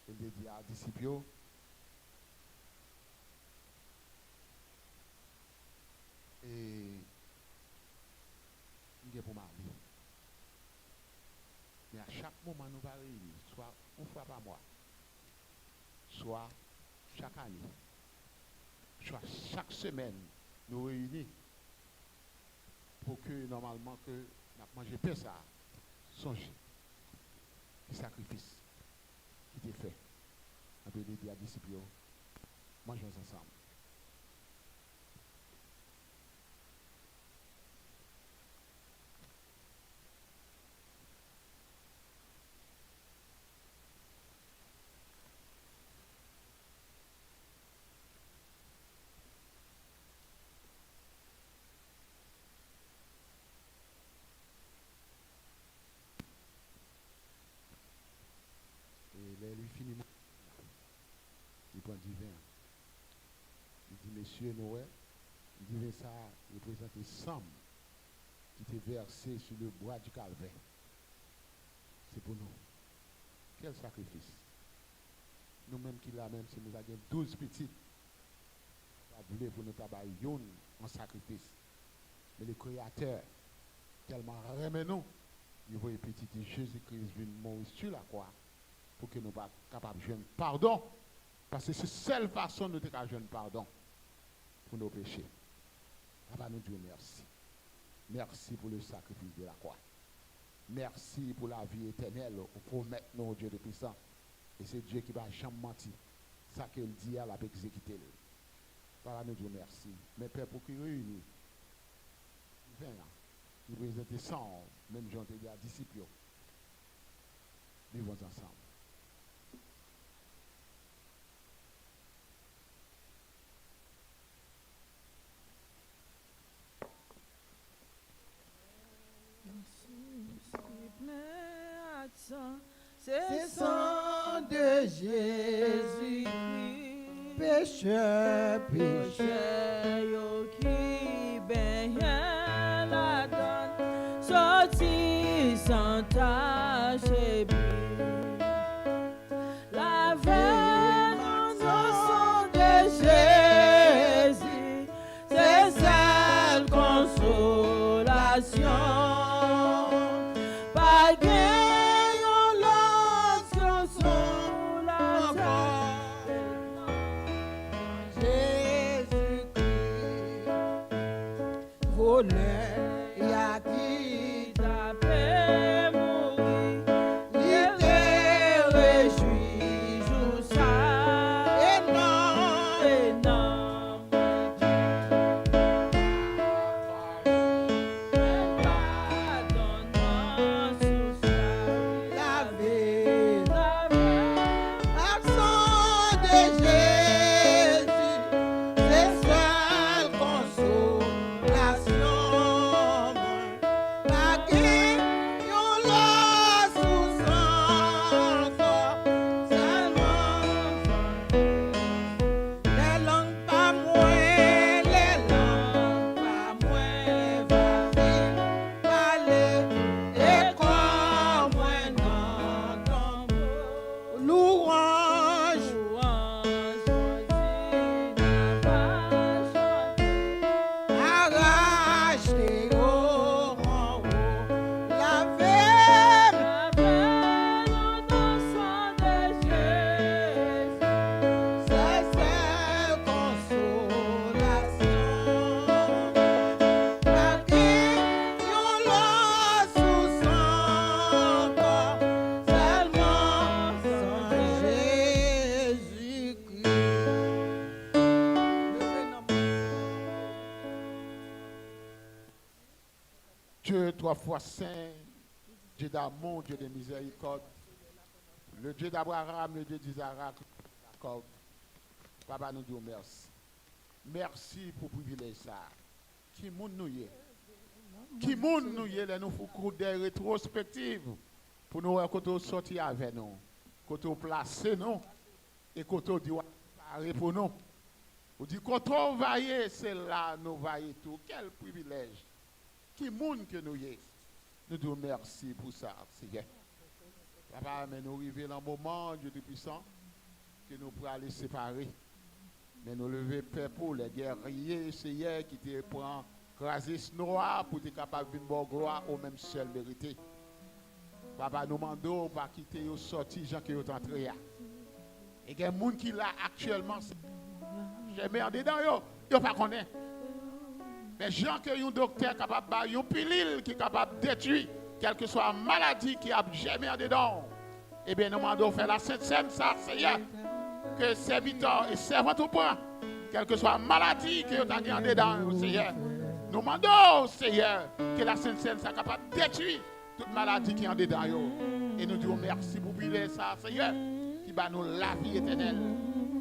G: Il dit à disciples, et il est pour m'aller. Mais à chaque moment, nous allons réunir, soit une fois par mois, soit chaque année, soit chaque semaine, nous réunir pour que normalement que nous mangeons pas ça, songez, le sacrifice qui était fait. On peut dire à disciples, mangeons ensemble. Il finit, il prend du vin. Il dit, Monsieur Noël, il dit, ça représente le sang qui était versé sur le bois du calvaire. C'est pour nous. Quel sacrifice. Nous-mêmes qui là, même si nous avons 12 petits, nous voulons pour nous travailler en sacrifice. Mais le Créateur, tellement remet nous, il voit petit Jésus-Christ venir mourir sur la croix. Pour que nous soyons capables de jouer pardon. Parce que c'est la seule façon de nous jouer pardon pour nos péchés. Papa, nous disons merci. Merci pour le sacrifice de la croix. Merci pour la vie éternelle. Pour mettre nos Dieu de puissant. Et c'est Dieu qui va jamais mentir. Ça qu'il dit, elle a exécuté. Papa, nous disons merci. Mais Père, pour qu'il réunisse, il présente 100, même j'en ai dit à disciples. Vivons ensemble.
C: C'est sang de Jésus, pécheur, pécheur,
K: yo qui baigne la donne, sorti sans tâche et but. La veine au sang de Jésus, c'est celle consolation. Pas
C: il y a qui
K: t'a fait mourir,
C: il te réjouit, joue ça, et non,
G: Dieu trois fois saint, Dieu d'amour, Dieu de miséricorde, le Dieu d'Abraham, le Dieu d'Isaac, Jacob. Papa, nous disons merci. Merci pour le privilège ça. Qui moun nous y est? Qui moun nous y est? Nous faisons des rétrospectives pour nous voir quand on sortit avec nous, quand on place nous et quand on dit parler pour nous. On dit quand on vaille, c'est là nous vaillons tout. Quel privilège. Qui moun que nous y est? Nous disons merci pour ça, Seigneur. Papa, mais nous arrivons dans un moment, Dieu Tout-Puissant, que nous pourrons aller séparer. Mais nous lever paix pour les guerriers, Seigneur, qui te prend craser ce noir pour être capable de bonne gloire au même seul vérité. Papa, nous demandons pas quitter les sorties, gens qui sont entrés. Et il y a des gens qui là actuellement, j'ai merdé dans eux, ils ne connaissent pas. Mais gens qui ont un docteur capable de faire une pilule qui est capable de détruire, quelle que soit la maladie qui a jamais dedans. Eh bien, nous demandons de faire la Sainte Seine, ça, Seigneur. Que serviteurs et servantes au point, quelle que soit la maladie que vous avez dedans, Seigneur. Nous demandons, Seigneur, que la Sainte Seine soit capable de détruire toute maladie qui est en dedans. Et nous disons merci pour brûler ça, Seigneur, qui va nous la vie éternelle.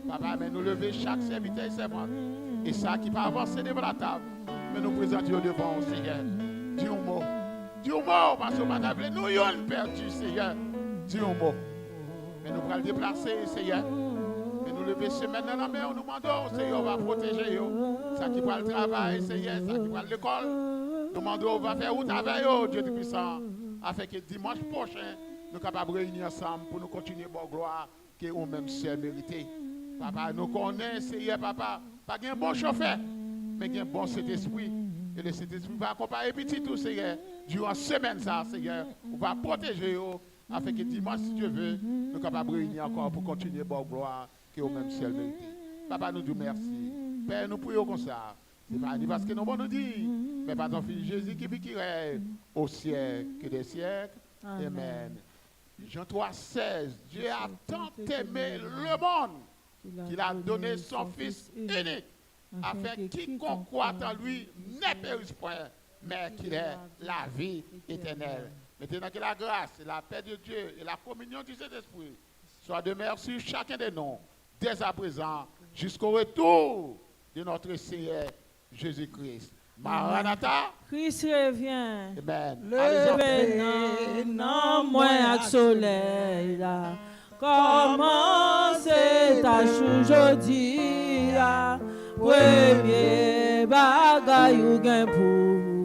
G: Papa, mais nous lever chaque serviteur et servante. Et ça qui va avancer devant la table. Mais nous présentons devant, Seigneur. Dis un mot. Dis un mot, parce que nous avons perdu, Seigneur. Dis un mot. Mais nous allons le déplacer, Seigneur. Mais nous lever semaine dans la main, nous demandons, Seigneur, on va protéger. Ça qui va le travail, Seigneur, ça qui va l'école. Nous demandons, on va faire où travail, Dieu Tout-Puissant. Afin que dimanche prochain, nous sommes capables de réunir ensemble pour nous continuer bonne gloire que nous même seul mérité. Papa, nous connaissons, Seigneur, papa, pas un bon chauffeur, mais un bon Saint-Esprit. Et le Saint-Esprit va accompagner petit tout, Seigneur, durant la semaine, ça, Seigneur. On va protéger, afin que dimanche, si Dieu veut, nous sommes capables de réunir encore pour continuer bonne gloire que nous même seul mérité. Papa, nous disons merci. Père, nous prions comme ça. Ce n'est pas parce que nous nous dit, mais par ton Fils Jésus qui vit qui règne au siècle des siècles. Amen. Jean 3,16. Dieu a tant aimé le monde qu'il a donné son Fils unique, afin que quiconque croit en lui ne périsse point, mais qu'il ait la vie éternelle. Maintenant que la grâce et la paix de Dieu et la communion du Saint-Esprit soient demeurées sur chacun de nous, dès à présent, jusqu'au retour de notre Seigneur Jésus-Christ. Maranatha.
K: Christ revient.
G: Amen.
K: Le non moins avec soleil là. Comment c'est ta aujourd'hui là? Premier bagaille ou gain pour